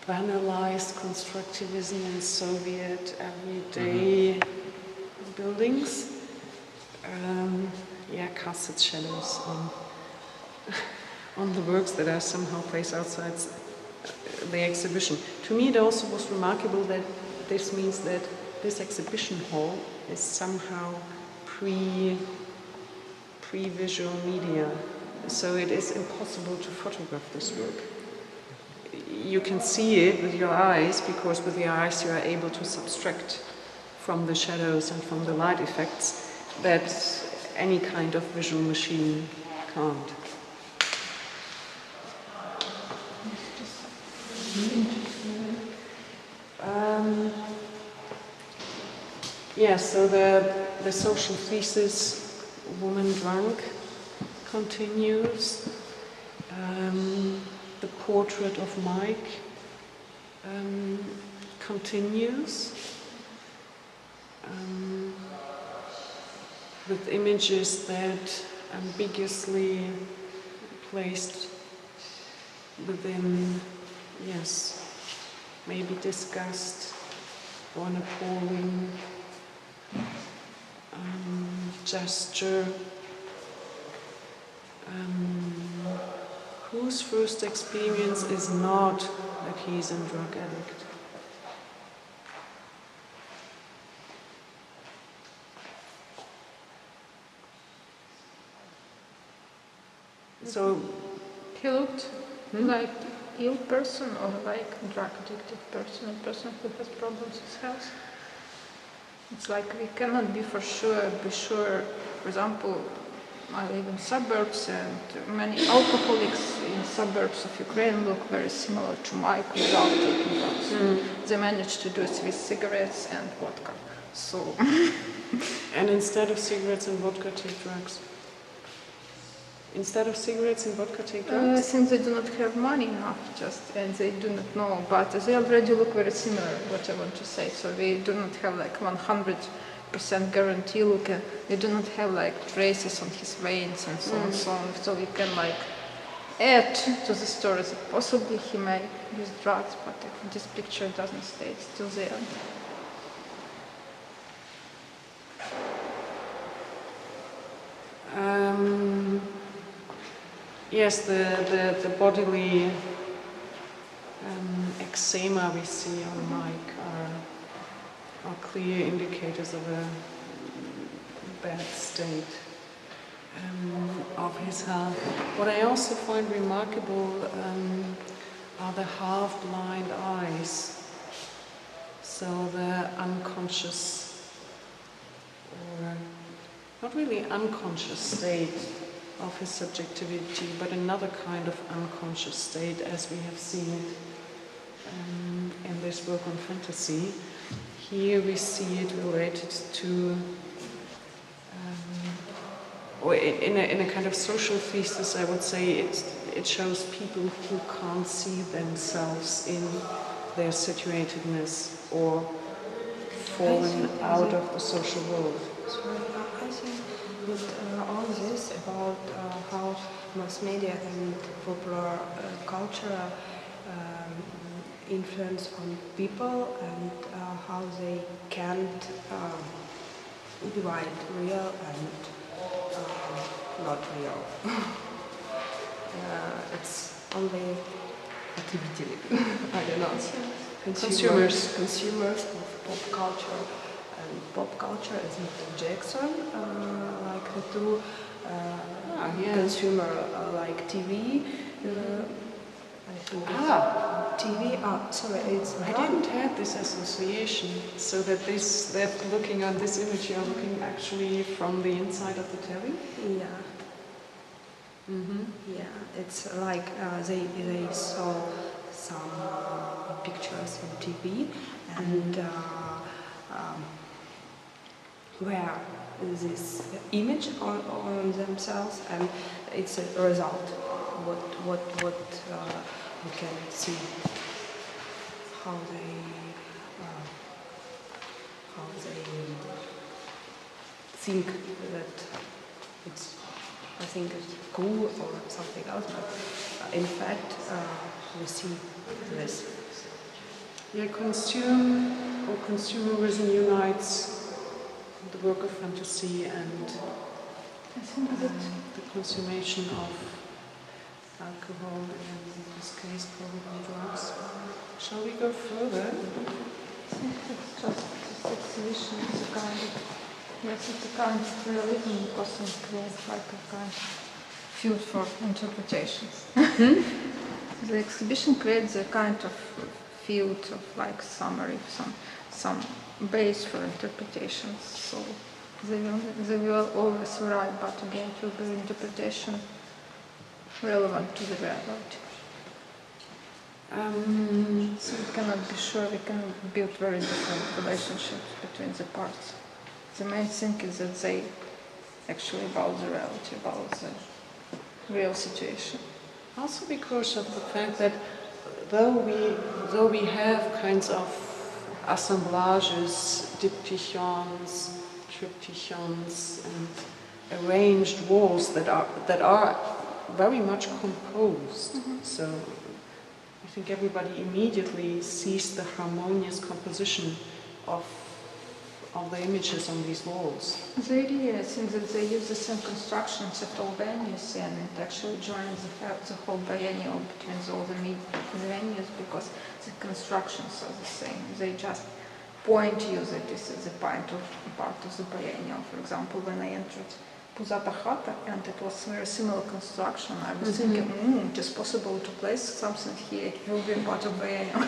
banalized constructivism in Soviet everyday buildings, cast its shadows on the works that are somehow placed outside the exhibition. To me, it also was remarkable that this means that this exhibition hall is somehow pre-visual media, so it is impossible to photograph this work. You can see it with your eyes, because with your eyes you are able to subtract from the shadows and from the light effects that any kind of visual machine can't. So the social thesis, Woman Drunk, continues. The portrait of Mike continues. With images that ambiguously placed within, maybe disgust or an appalling gesture. Whose first experience is not that he's a drug addict. So he looked like ill person, or like drug addicted person, a person who has problems with health. It's like we cannot be sure. For example, I live in suburbs, and many alcoholics in suburbs of Ukraine look very similar to Mike without taking drugs. They manage to do it with cigarettes and vodka. So, and instead of cigarettes and vodka, take drugs. Instead of cigarettes and vodka, take drugs? I think they do not have money enough, and they do not know, but they already look very similar, what I want to say. So we do not have like 100% guarantee look. We do not have like traces on his veins and so on and so on. So we can like add to the story that possibly he may use drugs, but this picture doesn't stay still there. Yes, the bodily eczema we see on Mike are clear indicators of a bad state of his health. What I also find remarkable are the half-blind eyes. So the unconscious, or not really unconscious state of his subjectivity, but another kind of unconscious state, as we have seen it in this work on fantasy. Here we see it related to, or in a kind of social thesis, I would say it shows people who can't see themselves in their situatedness or fallen out of the social world. Sorry, I think with all this about how mass media and popular culture influence on people and how they can't divide real and not real. It's only activity. I don't know. Consumers of pop culture. And pop culture is Michael Jackson, like the two consumer like TV. I think TV. Sorry, it's. I didn't have this association, so that looking at this image, you're looking actually from the inside of the telly. Yeah. Yeah, it's like they saw some pictures on TV and where this image on themselves, and it's a result. What we can see how they think that it's. I think it's cool or something else, but in fact, we see this. Yeah, consumerism unites the work of fantasy and the consummation of alcohol, and in this case probably drugs. Shall we go further? I think it's just this exhibition is a kind of. Yes, it's a kind of realism because it creates like a kind of field for interpretations. The exhibition creates a kind of field of like summary, some base for interpretations. So they will always vary, but again it will be interpretation relevant to the reality. So we cannot be sure, we can build very different relationships between the parts. The main thing is that they actually about the reality, about the real situation. Also because of the fact that though we have kinds of assemblages, diptychons, triptychons, and arranged walls that are very much composed. So I think everybody immediately sees the harmonious composition of the images on these walls. The idea, I think, that they use the same constructions at all venues, and it actually joins the whole biennial between all the venues because the constructions are the same. They just point you that this is the part of the biennial. For example, when I entered Puzata Hata, and it was a very similar construction, I was thinking, it is possible to place something here, it will be part of biennial.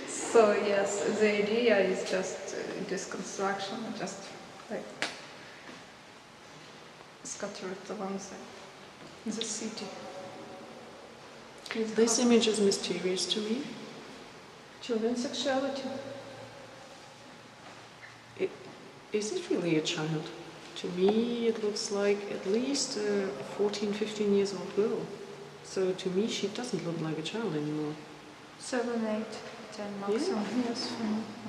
So yes, the idea is just this construction, just like scattered along the city. This image is mysterious to me. Children's sexuality. Is it really a child? To me, it looks like at least a 14, 15 years old girl. So to me, she doesn't look like a child anymore. 7, 8, 10 maximum. Yes,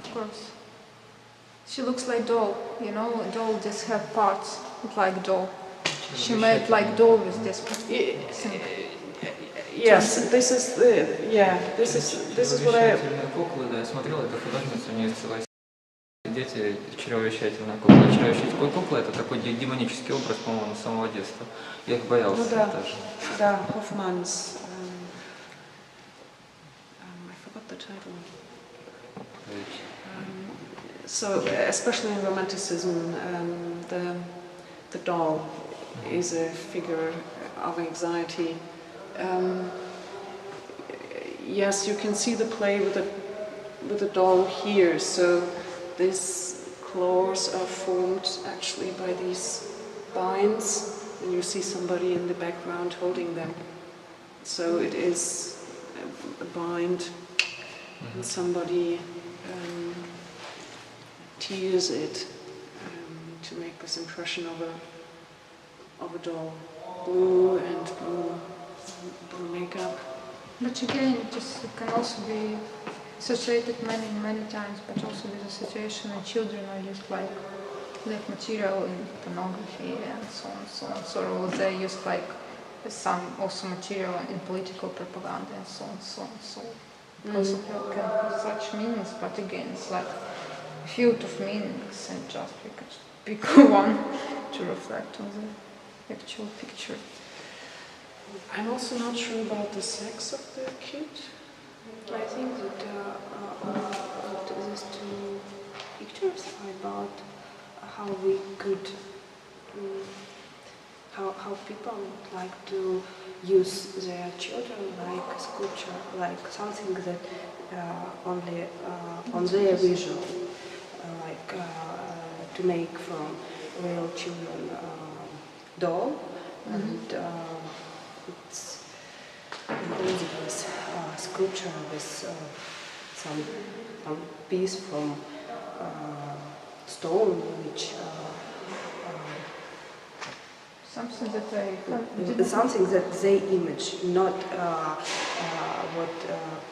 of course. She looks like doll, you know, a doll just have parts like doll. She made like doll with this thing. Yes, this is what I... Куклы, да, я смотрел, это художница, у нее есть целая дети, чревовещательная кукла. Чревовещательная кукла — это такой демонический образ, по-моему, с самого детства. Я их боялся даже. Да, Hoffman's... I forgot the title. So, especially in Romanticism, the doll is a figure of anxiety. Yes, you can see the play with the doll here. So these claws are formed actually by these binds, and you see somebody in the background holding them. So it is a bind, and somebody tears it to make this impression of a doll. Blue and blue makeup. But again, it can also be associated many times, but also with a situation when children are used like material in pornography and so on. So they used like some also material in political propaganda and so on. So also can have such meanings, but again, it's like a field of meanings, and just we could pick one to reflect on the actual picture. I'm also not sure about the sex of the kid. I think that these two pictures are about how we could, how people like to use their children like sculpture, like something that only on their visual, like to make from real children doll, and it's this sculpture with some piece from stone, which Something that they image, not what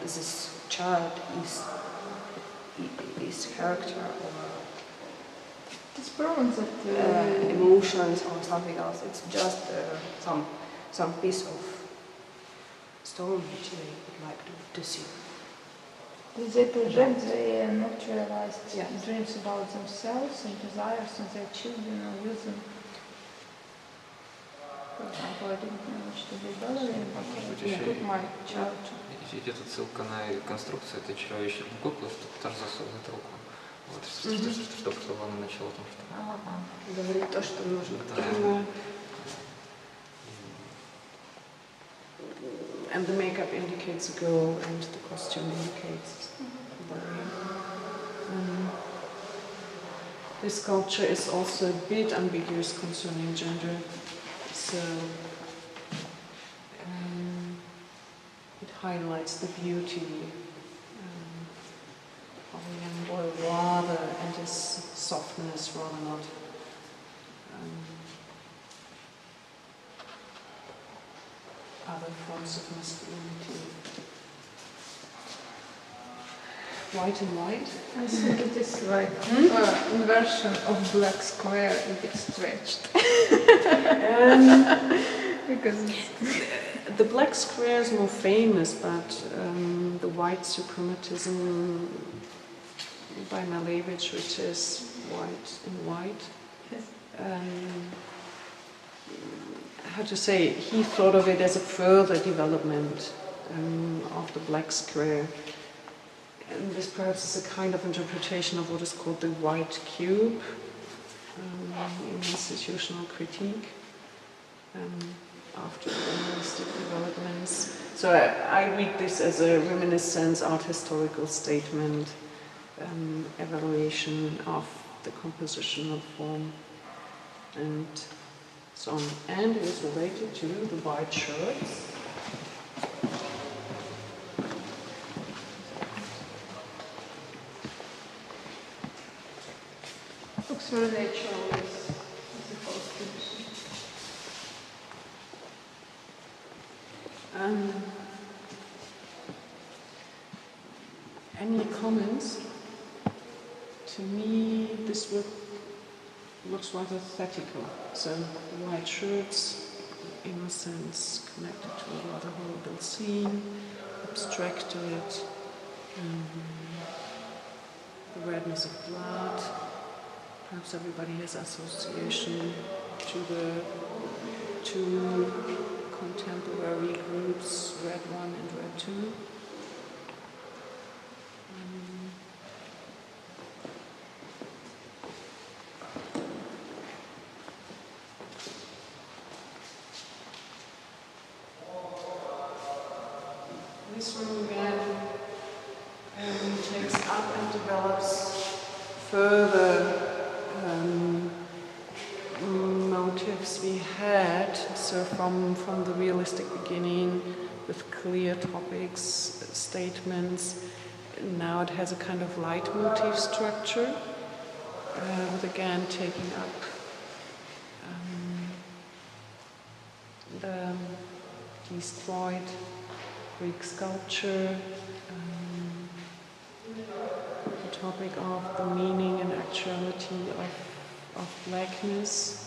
this child is character or it's proven that emotions or something else. It's just some piece of stone which they would like to see. they project their not realized dreams about themselves and desires on their children, or use them. For example, I didn't manage to be ballerina, but I took my child to. Идет отсылка на конструкцию этой человеческой куклы, что тоже засовывает руку. Вот, чтобы она начала там что-то. Говорит то, что нужно. And the makeup indicates a girl, and the costume indicates a boy. This sculpture is also a bit ambiguous concerning gender. So it highlights the beauty of a young boy rather, and his softness rather not. Other forms of masculinity. White and white. I think it is like a version of black square a bit stretched. Because the black square is more famous, but the white suprematism by Malevich, which is white and white. How to say, he thought of it as a further development of the black square. And this perhaps is a kind of interpretation of what is called the white cube in institutional critique after the realistic developments. So I read this as a reminiscence, art historical statement, evaluation of the compositional form, and so on. And it is related to the white shirts. looks very natural as the whole tradition. Any comments? To me, this work looks rather aesthetical. So white shirts, in a sense, connected to a rather horrible scene, abstracted, the redness of blood. Perhaps everybody has association to the two contemporary groups, Red 1 and Red 2. This room again takes up and develops further motives we had, so from the realistic beginning with clear topics, statements. Now it has a kind of leitmotif structure, with again taking up the destroyed Greek sculpture, the topic of the meaning and actuality of blackness,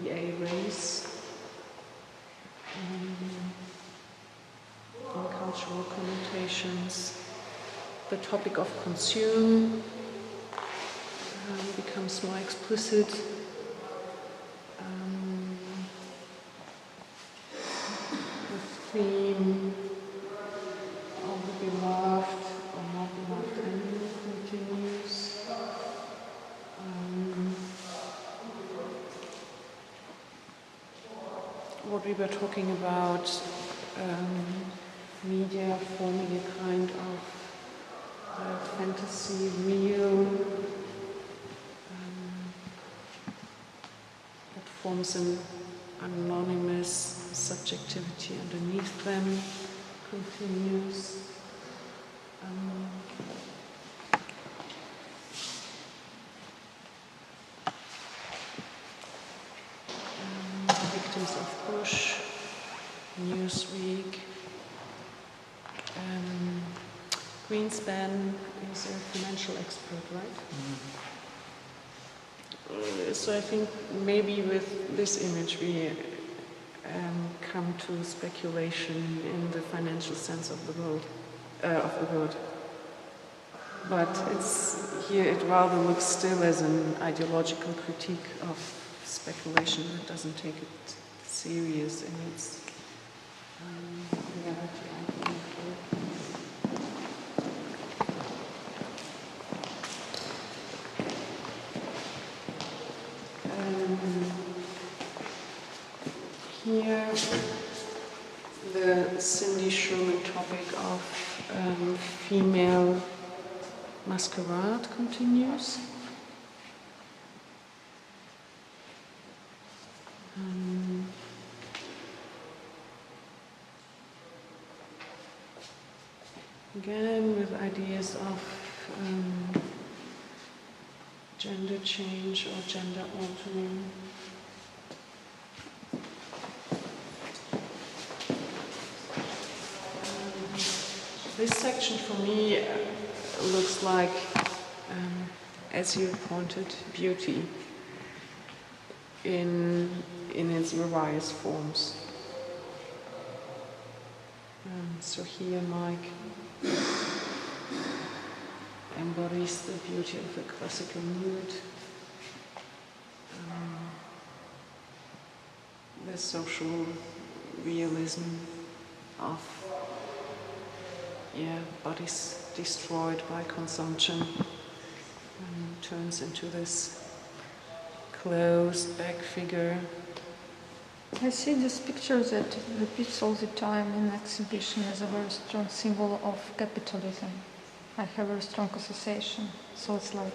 EA race, and cultural connotations. The topic of consume becomes more explicit. The theme of the beloved or not beloved animal continues. What we were talking about, media forming a kind of fantasy, real, that forms an anonymous subjectivity underneath them, continues. Victims of Bush, Newsweek. Greenspan is a financial expert, right? Mm-hmm. So I think maybe with this image we come to speculation in the financial sense of the word. But here it rather looks still as an ideological critique of speculation that doesn't take it serious in its reality, I think. Here, the Cindy Sherman topic of female masquerade continues. Again, with ideas of gender change or gender altering. This section for me looks like, as you pointed, beauty in its various forms. So here Mike embodies the beauty of the classical nude, the social realism of bodies destroyed by consumption, turns into this closed back figure. I see this picture that repeats all the time in the exhibition as a very strong symbol of capitalism. I have a very strong association, so it's like,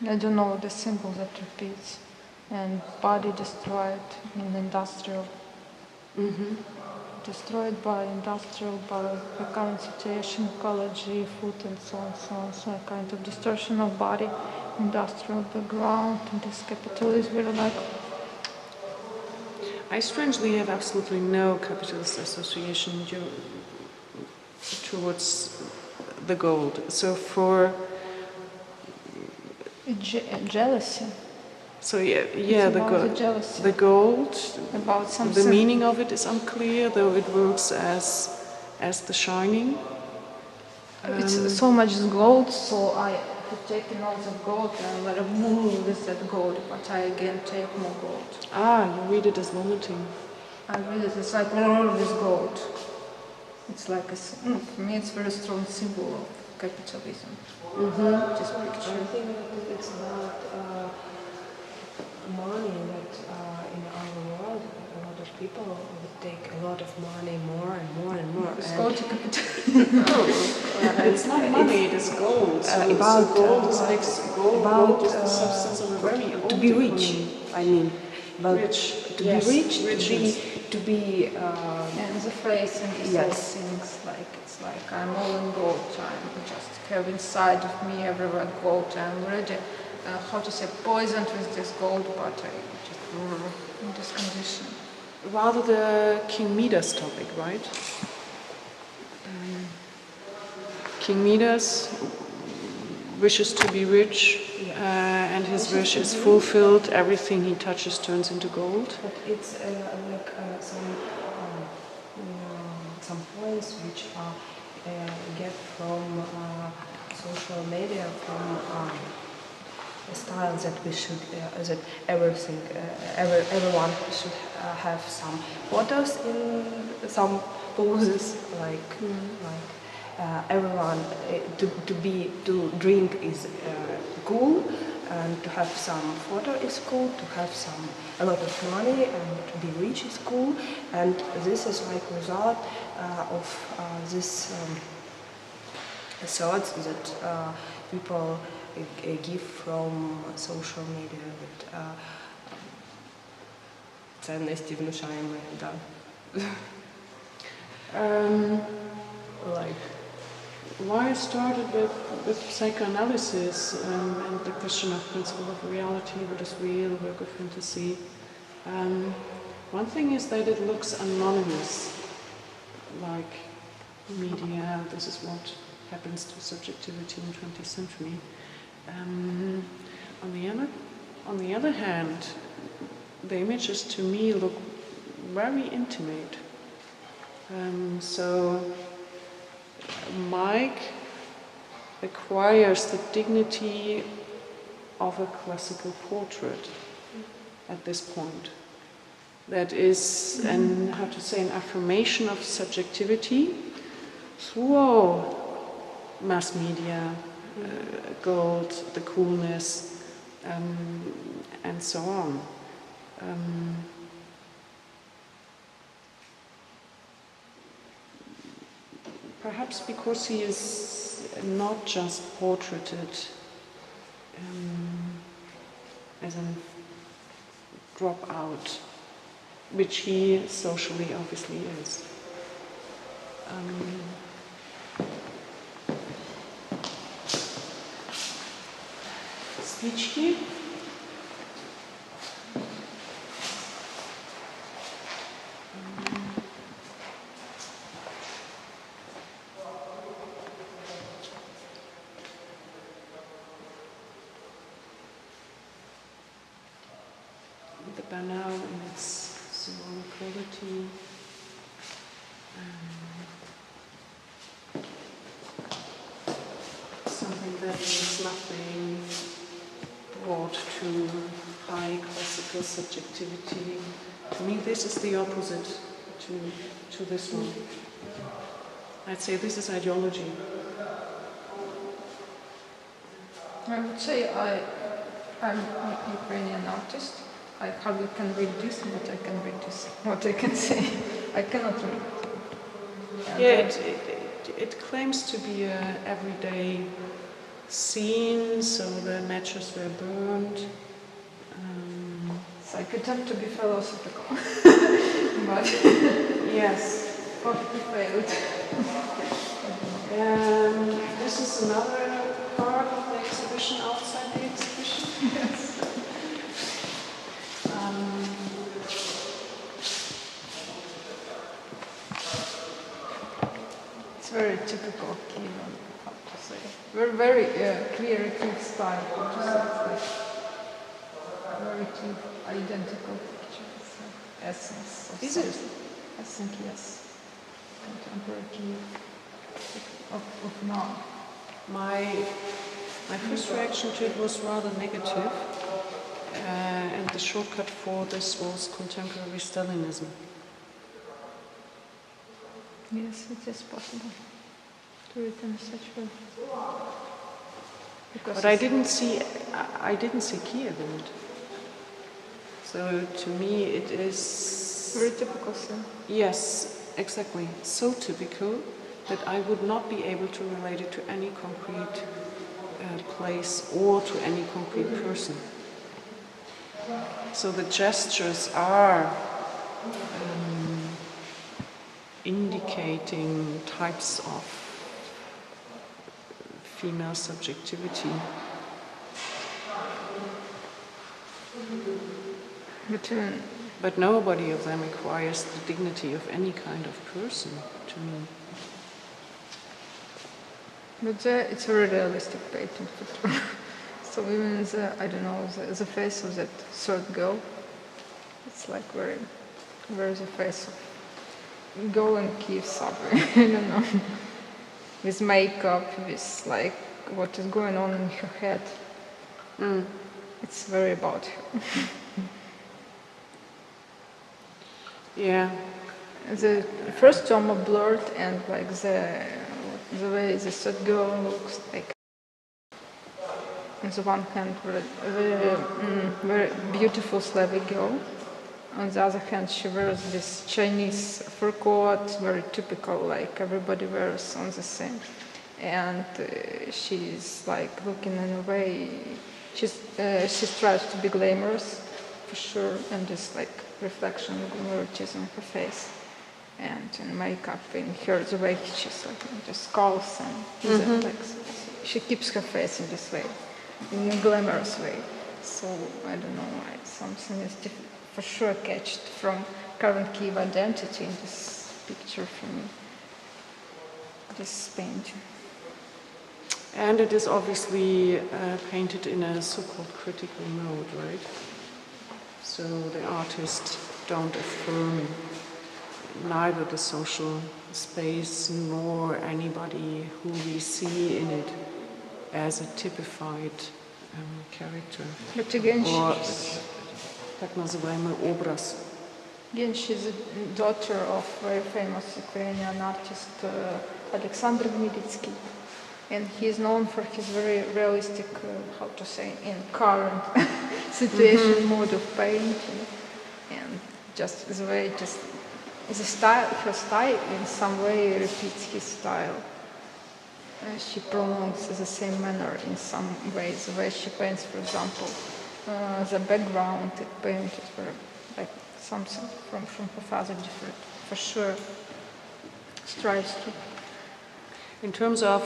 I don't know, the symbol that repeats, and body destroyed in industrial. Mm-hmm. Destroyed by industrial, by the current situation, ecology, food and so on, so a kind of distortion of body, industrial background, and this capitalism really like. I strangely have absolutely no capitalist association towards the gold. So for jealousy. So the gold, about something. The meaning of it is unclear, though it works as the shining. It's so much gold, so I have taken all the gold and I remove with that gold, but I again take more gold. You read it as vomiting. I read it as like all this gold. It's like for me it's a very strong symbol of capitalism. Mm-hmm. This picture. I think it's about money that in our world, a lot of people would take a lot of money, more and more and more. It's and called to capital. It's not money, it is gold. So gold is gold is the substance of a very old to be rich. economy. I mean, about Rich, to yes, be rich, riches. to be And the phrase in the Yes. soul things like it's like I'm all in gold. I'm just have inside of me everywhere gold. I'm already how to say poisoned with this gold, but I just in this condition. Rather the King Midas topic, right? King Midas wishes to be rich, and his wish is fulfilled. Everything he touches turns into gold. But it's like some points which get from social media, from a style that we should, that everyone should have some photos in some poses, like everyone to drink is cool, and to have some photo is cool, to have a lot of money and to be rich is cool, and this is like result of this thoughts that people give from social media, that ценности внушаемые, да. Like why I started with psychoanalysis and the question of principle of reality, what is real, work of fantasy. One thing is that it looks anonymous, like media, this is what happens to subjectivity in the 20th century. On the other hand, the images to me look very intimate. So Mike acquires the dignity of a classical portrait at this point. That is an affirmation of subjectivity through mass media, gold, the coolness, and so on. Perhaps because he is not just portraited as a dropout, which he socially obviously is. Spíčky. The Biennial in its symbolic quality. Something that is nothing brought to high classical subjectivity. To me, this is the opposite to this one. I'd say this is ideology. I would say I'm a Ukrainian artist. I hardly can read this, but I can read this. What I can say, I cannot read. It claims to be an everyday scene, so the matches were burned. So I could attempt to be philosophical, but Yes. probably failed. This is another part of the exhibition outside the exhibition. Yes. It's very typical of Kyiv, how to say. Very clear Kyiv style, how to say. It's like very Kyiv identical pictures, essence of Is it? something. I think yes. Contemporary Kyiv of now. My first reaction to it was rather negative, and the shortcut for this was contemporary Stalinism. Yes, it is possible to read in such way. Because But I didn't see Kyiv in it. So to me, it is Very typical scene. yes, exactly, so typical that I would not be able to relate it to any concrete place or to any concrete person. So the gestures are indicating types of female subjectivity. But nobody of them acquires the dignity of any kind of person, to me. But it's a very realistic painting. So even I don't know, the face of that third girl, it's like very the face of girl in Kyiv subway, I don't know. With makeup, with like what is going on in her head. It's very about her. Yeah. The first two are blurred, and like the way the third girl looks like, on the one hand, very beautiful Slavic girl. On the other hand, she wears this Chinese fur coat, very typical, like everybody wears on the same. And she's like looking in a way, she tries to be glamorous, for sure, and this like reflection of glamorous on her face. And in makeup, in her, the way she's like just skulls and like, she keeps her face in this way, in a glamorous way. So I don't know why something is for sure catched from current Kyiv identity in this picture for me, this painting. And it is obviously painted in a so-called critical mode, right? So the artist don't affirm neither the social space nor anybody who we see in it as a typified character. But again, or так называемый образ. Again, she's a daughter of very famous Ukrainian artist Alexander Militsky, and he is known for his very realistic, how to say, in current situation mode of painting, and just the way, just the style, her style in some way repeats his style. She prolongs the same manner in some ways. The way she paints, for example, the background it painted were like something from her father different, for sure. Strives to. In terms of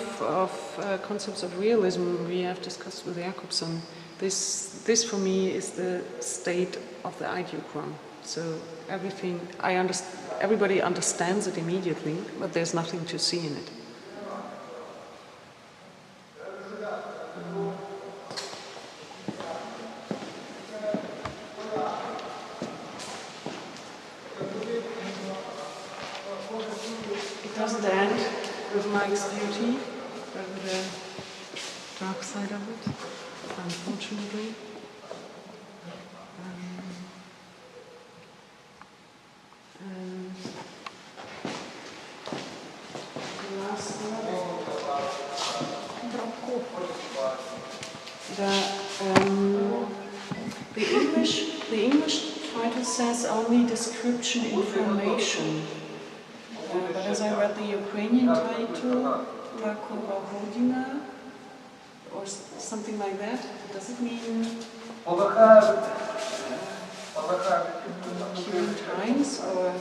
concepts of realism, we have discussed with Jakobson. This for me is the state of the ideogram. So everything everybody understands it immediately, but there's nothing to see in it. It doesn't end with Mike's beauty, but with the dark side of it, unfortunately. The last the English title says only description information. But as I read the Ukrainian title, Takova Hodina, or something like that, does it mean current times or?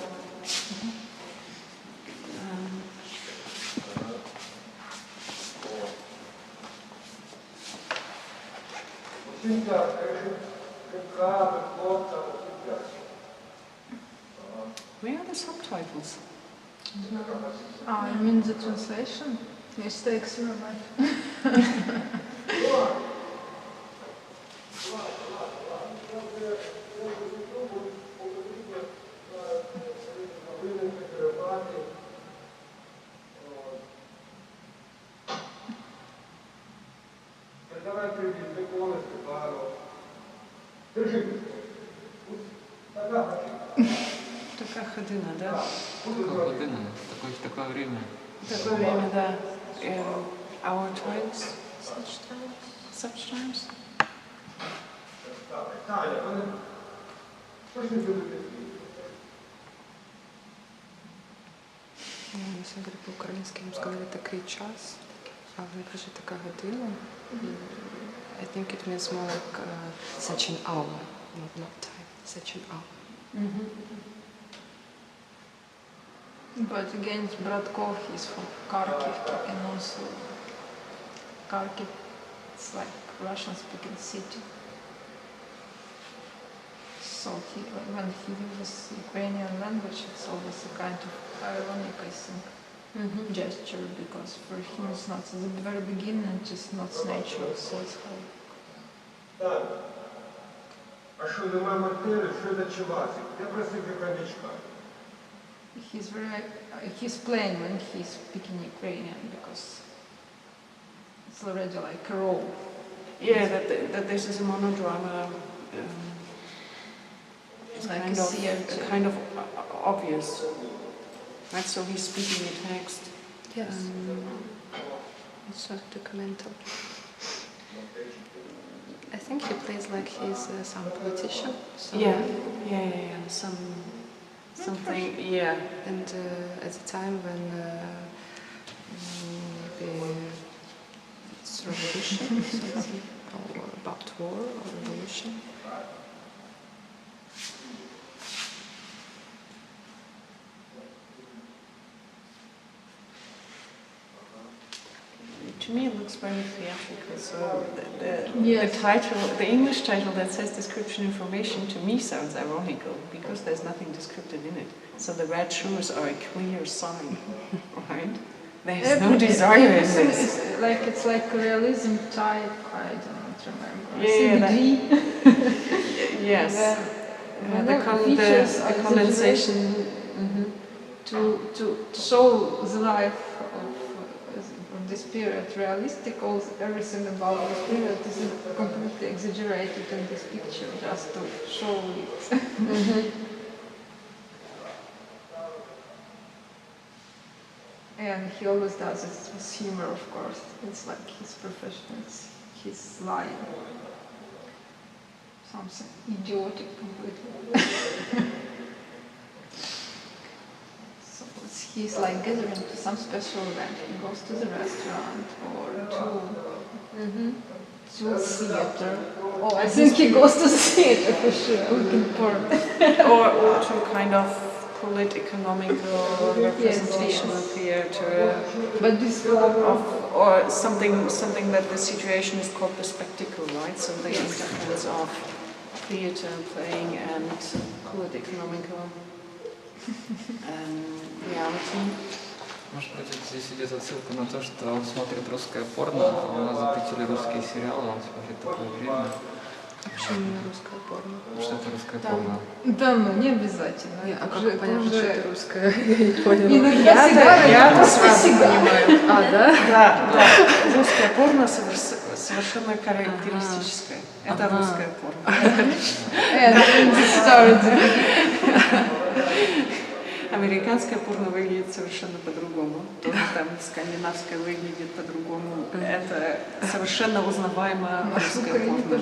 Where are the subtitles? I mean the translation? Mistakes in life. Такая ходина, да? Такая година, такое время. Такое время, да. Our times? Such times? На самом деле по-украински им сказали такой час, а в мне кажется такая година. I think it means more like such an hour, not time, such an hour. But again, Bradkov is from Kharkiv, and also Kharkiv, it's like Russian-speaking city. So when he uses Ukrainian language, it's always a kind of ironic, I think, gesture, because for him it's not at the very beginning, it's just not natural, so it's hard. Так. А що нема квартири, що ночувати? Я просив хомячка. He's playing when he's speaking Ukrainian, because it's already like a role. Yeah, that this is a monodrama. It's Like kind of obvious. Right, so he's speaking in text. Yes. It's sort of documental. I think he plays like he's some politician. Yeah. Something, yeah. And at the time when maybe it's revolution or something, or about war or revolution. To me, it looks very theatrical. So the title, the English title that says description information, to me sounds ironical because there's nothing descriptive in it. So the red shoes are a clear sign, right? There's no desire in this. It's like realism type. I don't remember. Yes. The condensation. To show the life of this period realistic, everything about this period is completely exaggerated in this picture just to show it. And he always does it with humor, of course. It's like his profession, he's lying. Something idiotic completely. He's like gathering to some special event. He goes to the restaurant or to theater. Oh, I think he goes to the theater for sure, looking for or to kind of political representational theater. But this or something that the situation is called the spectacle, right? So the interface of theater playing and political reality. Может быть, здесь идет отсылка на то, что он смотрит русское порно, а у нас запретили русские сериалы, он смотрит такое время. Почему именно русское порно? Что это русское порно? Да, ну не обязательно. А как понятно, что это русское? Я не поняла. Я сразу понимаю. Да? Да. Русское порно совершенно характеристическое. Это русское порно. Американское порно выглядит совершенно по-другому. Тоже там скандинавское выглядит по-другому. Это совершенно узнаваемое русское порно.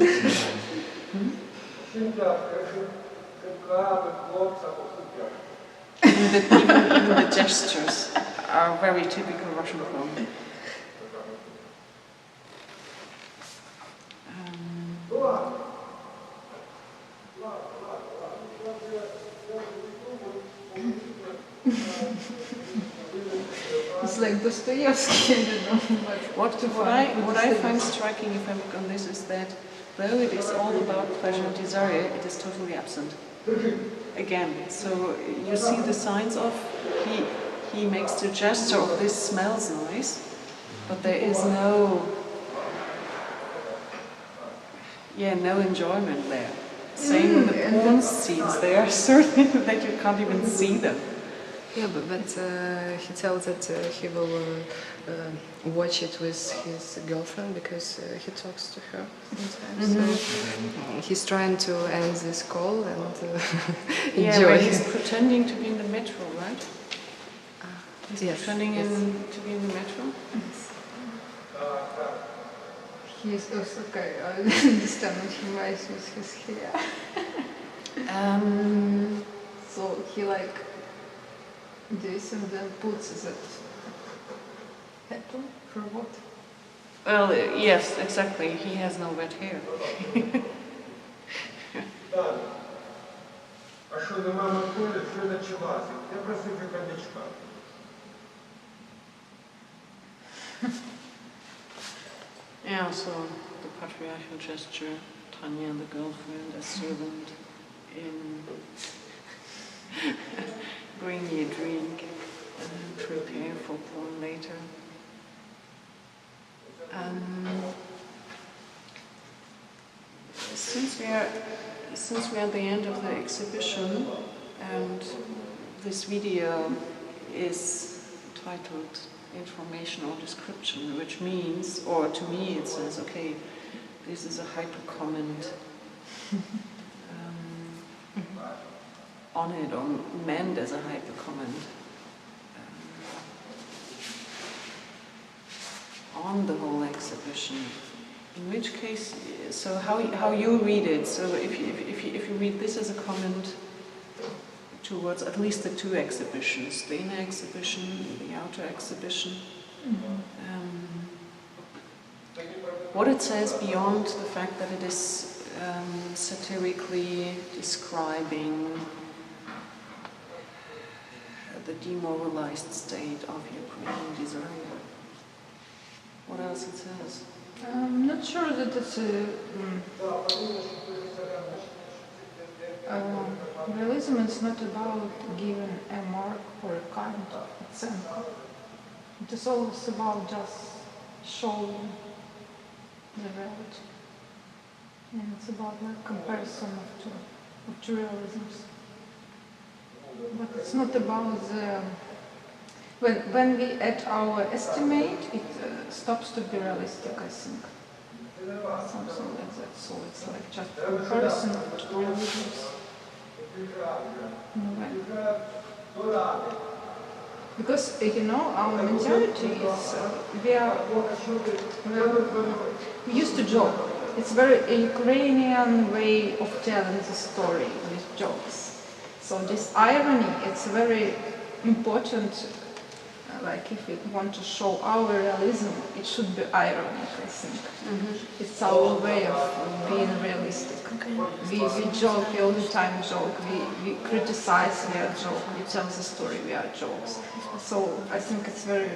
Even the gestures are very typical Russian porn. It's like Dostoevsky. What I find striking, if I look on this, is that though it is all about pleasure and desire, it is totally absent. Again, so you see the signs of he makes the gesture of this smells nice, but there is no enjoyment there. Same with the porn scenes, they are certain that you can't even see them. Yeah, but he tells that he will watch it with his girlfriend because he talks to her sometimes. So he's trying to end this call and enjoy. Yeah, he's pretending to be in the metro, right? He's pretending to be in the metro. He is also okay. I understand what he makes with his hair. So he like this and then puts that headline for what? Well, yes, exactly. He has no red hair. Так. А що нема мотори, що ночувати? Я просив конячка. Yeah, so the patriarchal gesture, Tanya, the girlfriend, as servant, in bring me a drink and prepare for porn later. Since we are at the end of the exhibition, and this video is titled Information or Description, which means, or to me it says, okay, this is a hypercomment on it, or meant as a hypercomment on the whole exhibition. In which case, so how you read it? So if you read this as a comment towards at least the two exhibitions, the inner exhibition, the outer exhibition, what it says beyond the fact that it is satirically describing the demoralized state of Ukrainian desire. What else it says? I'm not sure that it's realism is not about giving a mark or a kind of ocenka. It is always about just showing the reality. And it's about like comparison of two realisms. But it's not about the... When we add our estimate, it stops to be realistic, I think. Something like that. So it's like just comparison of two realisms. Because, you know, our mentality is, we used to joke. It's very a Ukrainian way of telling the story with jokes. So this irony, it's very important. Like if we want to show our realism, it should be ironic, I think. It's our way of being realistic. We joke, we all the time joke, we criticize, we are joke, we tell the story, we are jokes. So I think it's very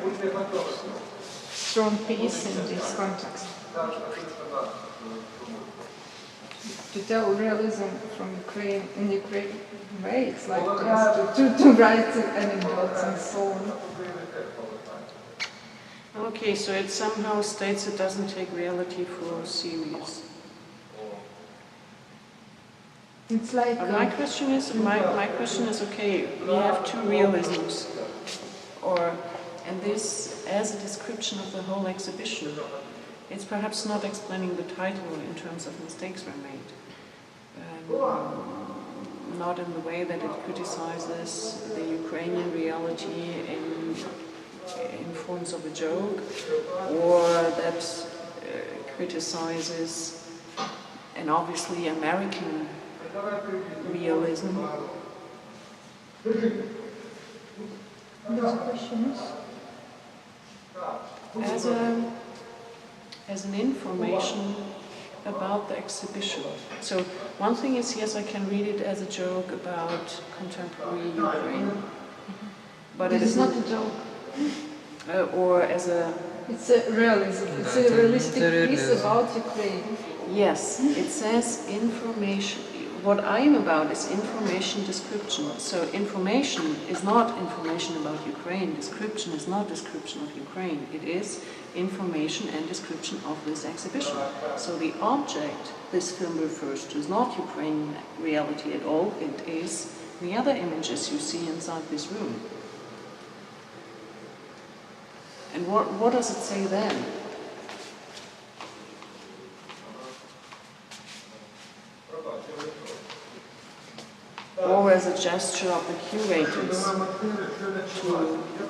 strong piece in this context. To tell realism from Ukraine, in Ukrainian way, it's like to write anecdotes and so on. Okay, so it somehow states it doesn't take reality for serious. It's like my question is, okay, we have two realisms, and this as a description of the whole exhibition. It's perhaps not explaining the title in terms of mistakes were made. Not in the way that it criticizes the Ukrainian reality in forms of a joke, or that criticizes an obviously American realism. As an information about the exhibition. So one thing is, yes, I can read it as a joke about contemporary Ukraine, but it is not a joke. Or as a... It's a realism. It's a realistic piece about Ukraine. Yes, it says information. What I am about is information description. So information is not information about Ukraine. Description is not description of Ukraine. It is information and description of this exhibition. So the object this film refers to is not Ukrainian reality at all. It is the other images you see inside this room. And what does it say then? Or as a gesture of the curators to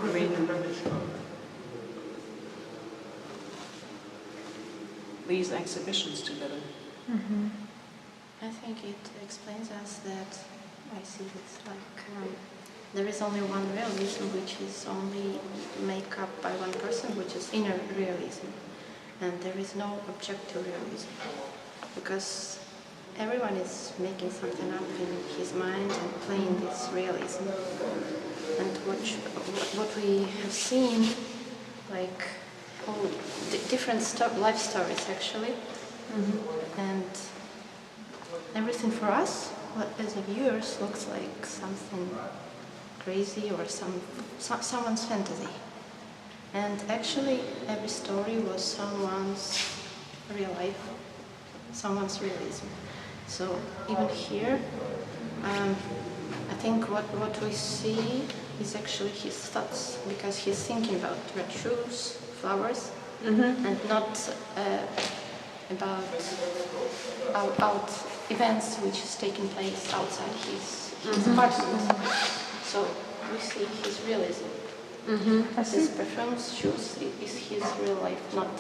bring these exhibitions together. I think it explains us that I see it's like there is only one realism, which is only made up by one person, which is inner realism. And there is no objective realism, because everyone is making something up in his mind and playing this realism. And what we have seen, like different life stories actually, and everything for us as a viewers looks like something crazy or someone's fantasy. And actually every story was someone's real life, someone's realism. So even here, I think what we see is actually his thoughts, because he's thinking about red shoes, flowers, and not about events which is taking place outside his apartment. So we see his realism. His perfumes, shoes is his real life, not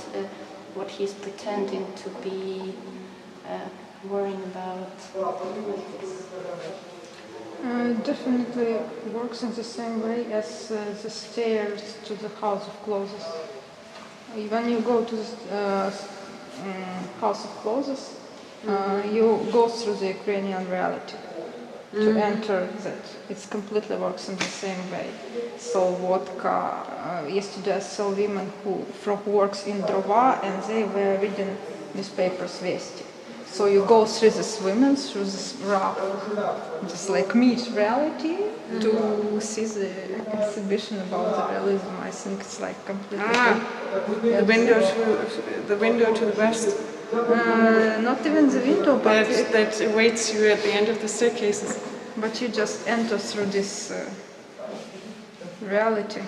what he's pretending to be worrying about. Definitely works in the same way as the stairs to the House of Clothes. When you go to the House of Clothes, you go through the Ukrainian reality to enter that. It completely works in the same way. So vodka. Yesterday I saw women who works in Drova, and they were reading newspapers Vesti. So you go through this women, through this rough, just like meet reality to see the exhibition about the realism. I think it's like completely. The window to the west. Not even the window, but that awaits you at the end of the staircases. But you just enter through this reality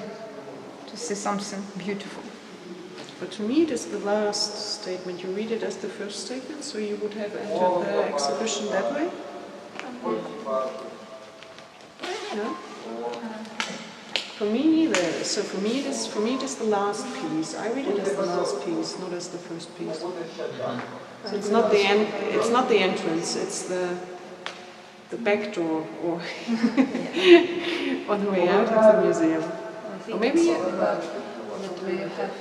to see something beautiful. But to me, it is the last statement. You read it as the first statement, so you would have entered the exhibition that way. Yeah. For me, it is the last piece. I read it as the last piece, not as the first piece. So it's not the end. It's not the entrance. It's the back door, or on the way out of the museum. Or maybe that we have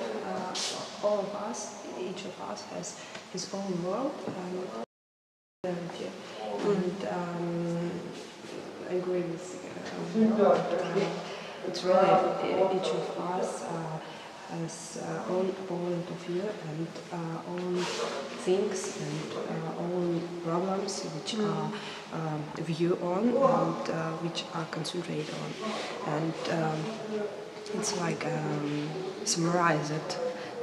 all of us, each of us has his own world and I agree with it's really each of us has own point of view and own things and own problems which are view on and which are concentrate on, and it's like summarize it.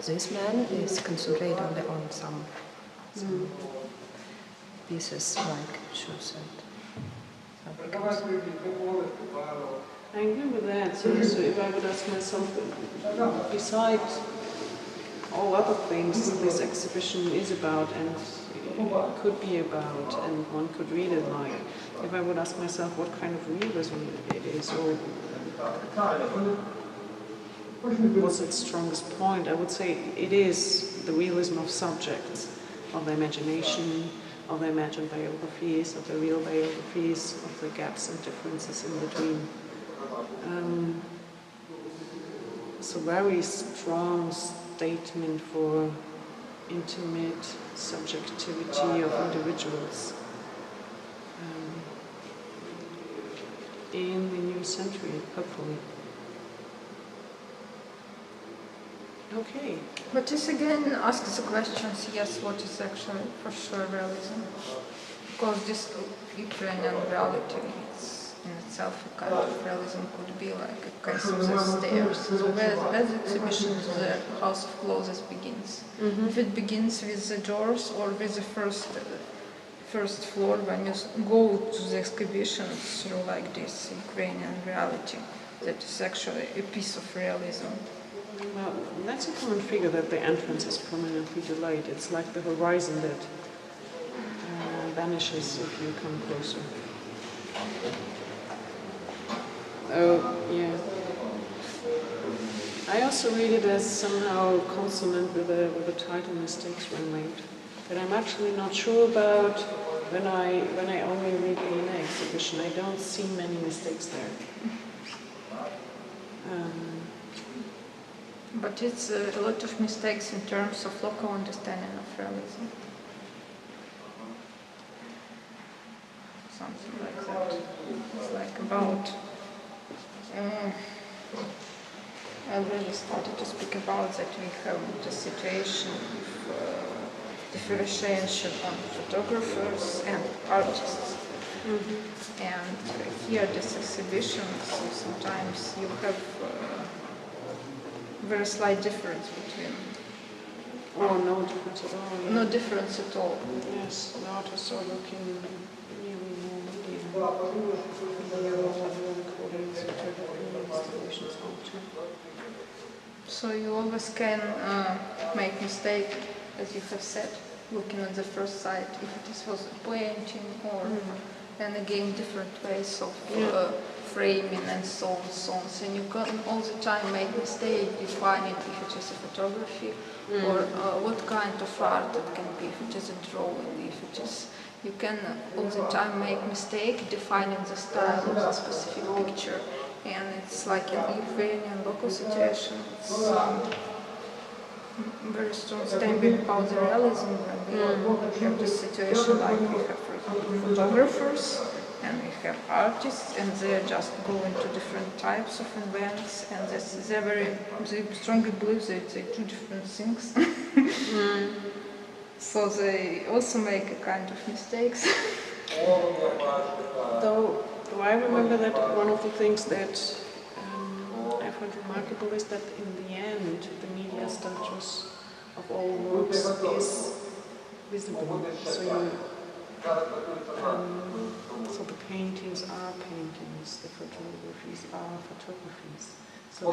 This man is concentrated on some pieces like shoes and something else. I agree with that. So if I would ask myself, besides all other things this exhibition is about and could be about, and one could read it like, if I would ask myself what kind of realism it is, or what's its strongest point, I would say it is the realism of subjects, of the imagination, of the imagined biographies, of the real biographies, of the gaps and differences in between. It's a very strong statement for intimate subjectivity of individuals in the new century, hopefully. Okay. But this again asks the questions, yes, what is actually for sure realism? Because this Ukrainian reality is in itself a kind of realism, could be like a case of the stairs. So where the exhibition to the House of Clothes begins. If it begins with the doors or with the first floor, when you go to the exhibition through like this Ukrainian reality, that is actually a piece of realism. Well, that's a common figure that the entrance is prominently delayed. It's like the horizon that vanishes if you come closer. Oh, yeah. I also read it as somehow consonant with the title "Mistakes Were Made," but I'm actually not sure about when I only read the inner exhibition. I don't see many mistakes there. But it's a lot of mistakes in terms of local understanding of realism. Something like that. It's like about... I already started to speak about that we have the situation of differentiation on photographers and artists. And here this exhibition, so sometimes you have very slight difference between... Or no difference at all. Yeah. No difference at all. Yes, the artists are looking really more installations also. So you always can make mistake, as you have said, looking at the first sight, if it was a painting or and again different ways of framing and so on, and you can all the time make mistake defining if it is a photography or what kind of art it can be, if it is a drawing, if it is... You can all the time make mistake defining the style of the specific picture, and it's like in Ukrainian local situation, it's very strong statement about the realism, when we have this situation like we have, for example, photographers and we have artists, and they just go into different types of events, and they strongly believe that they do different things. So they also make a kind of mistakes. Though I remember that one of the things that I find remarkable is that in the end the media status of all works is visible. So the paintings are paintings, the photographies are photographies. So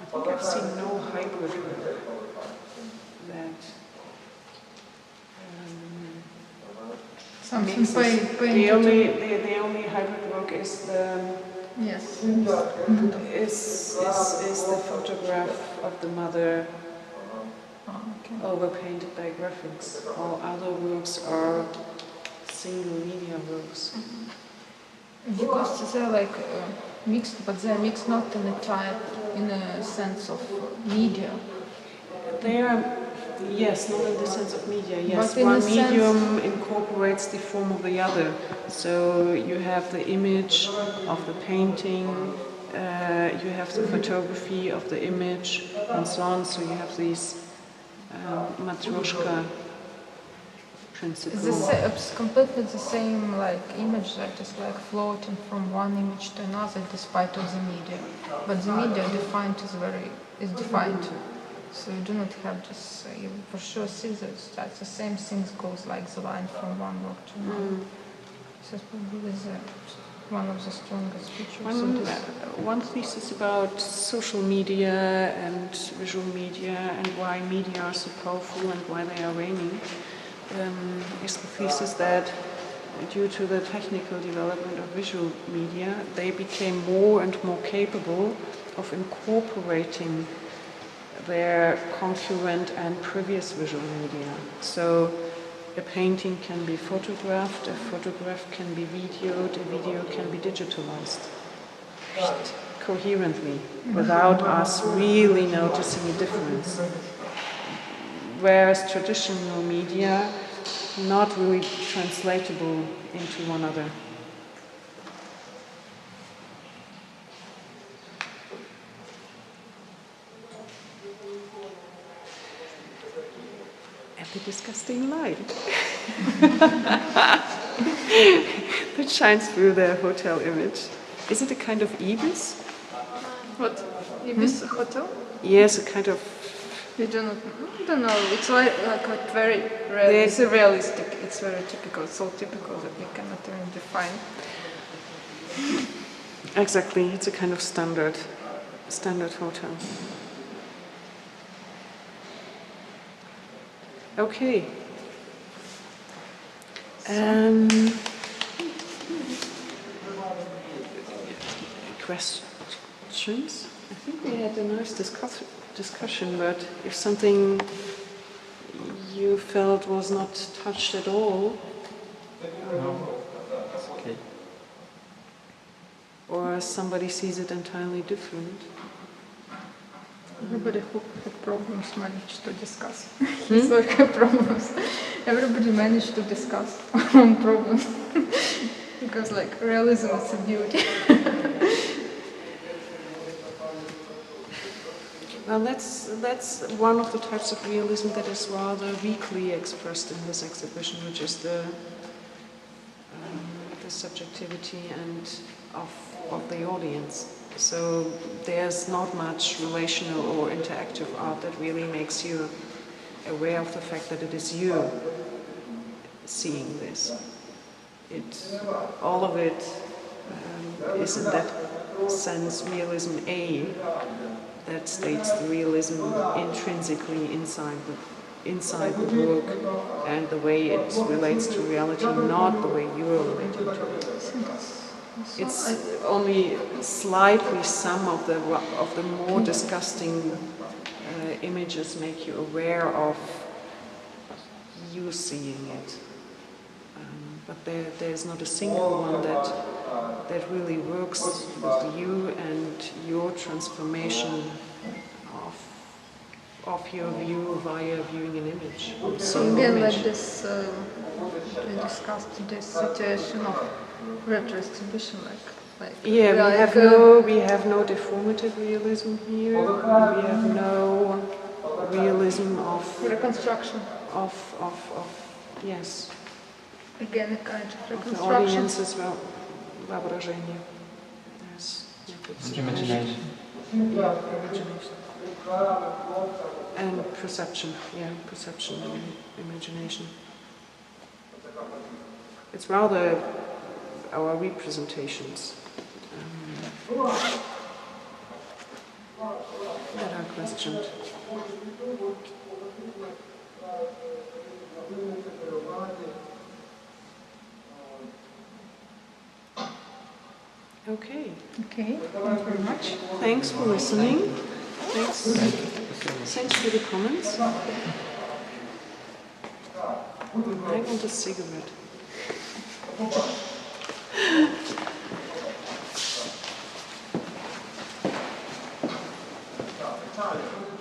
I think I've seen no hybrid that Something the only hybrid work is the is the photograph of the mother overpainted by graphics. All other works are single media works. Because they're like mixed, but they're mixed not in a type, in a sense of media. They are, yes, not in the sense of media, yes. But one medium incorporates the form of the other. So you have the image of the painting, you have the photography of the image, and so on. So you have these matryoshka principle. It's completely the same like image that is like floating from one image to another despite of the media. But the media defined is defined. So you do not have this, you for sure see that the same things goes like the line from one work to another. So it's probably one of the strongest features of this. One thesis about social media and visual media and why media are so powerful and why they are reigning is the thesis that due to the technical development of visual media, they became more and more capable of incorporating their concurrent and previous visual media. So a painting can be photographed, a photograph can be videoed, a video can be digitalized coherently without us really noticing a difference. Whereas traditional media, not really translatable into one another. And the disgusting light that shines through the hotel image. Is it a kind of ibis? What? Ibis hotel? Yes, a kind of... We don't know. It's like very it's realistic. It's very typical. It's so typical that we cannot even define. Exactly, it's a kind of standard hotel. Okay. Questions? I think we had a nice discussion, but if something you felt was not touched at all, No, it's okay. or whereas somebody sees it entirely different. Everybody who had problems managed to discuss his or her problems. Everybody managed to discuss own problems. Because like realism is a beauty. Well, that's one of the types of realism that is rather weakly expressed in this exhibition, which is the subjectivity and of the audience. So there's not much relational or interactive art that really makes you aware of the fact that it is you seeing this. All of it is in that sense realism A, that states the realism intrinsically inside the work and the way it relates to reality, not the way you are relating to it. It's only slightly some of the more disgusting images make you aware of you seeing it. But there's not a single one that really works with you and your transformation of your view via viewing an image. So again, like this, we discussed this situation of retro exhibition, like yeah, we have no deformative realism here. We have no realism of reconstruction. Of yes. Again, a kind of The reconstruction. audience's воображение. Yes. Imagination. Yeah, imagination. And perception, perception and imagination. It's rather our representations that are questioned. Okay. Okay, thank you very much. Thanks for listening. Thanks for the comments. I want a cigarette. Italia.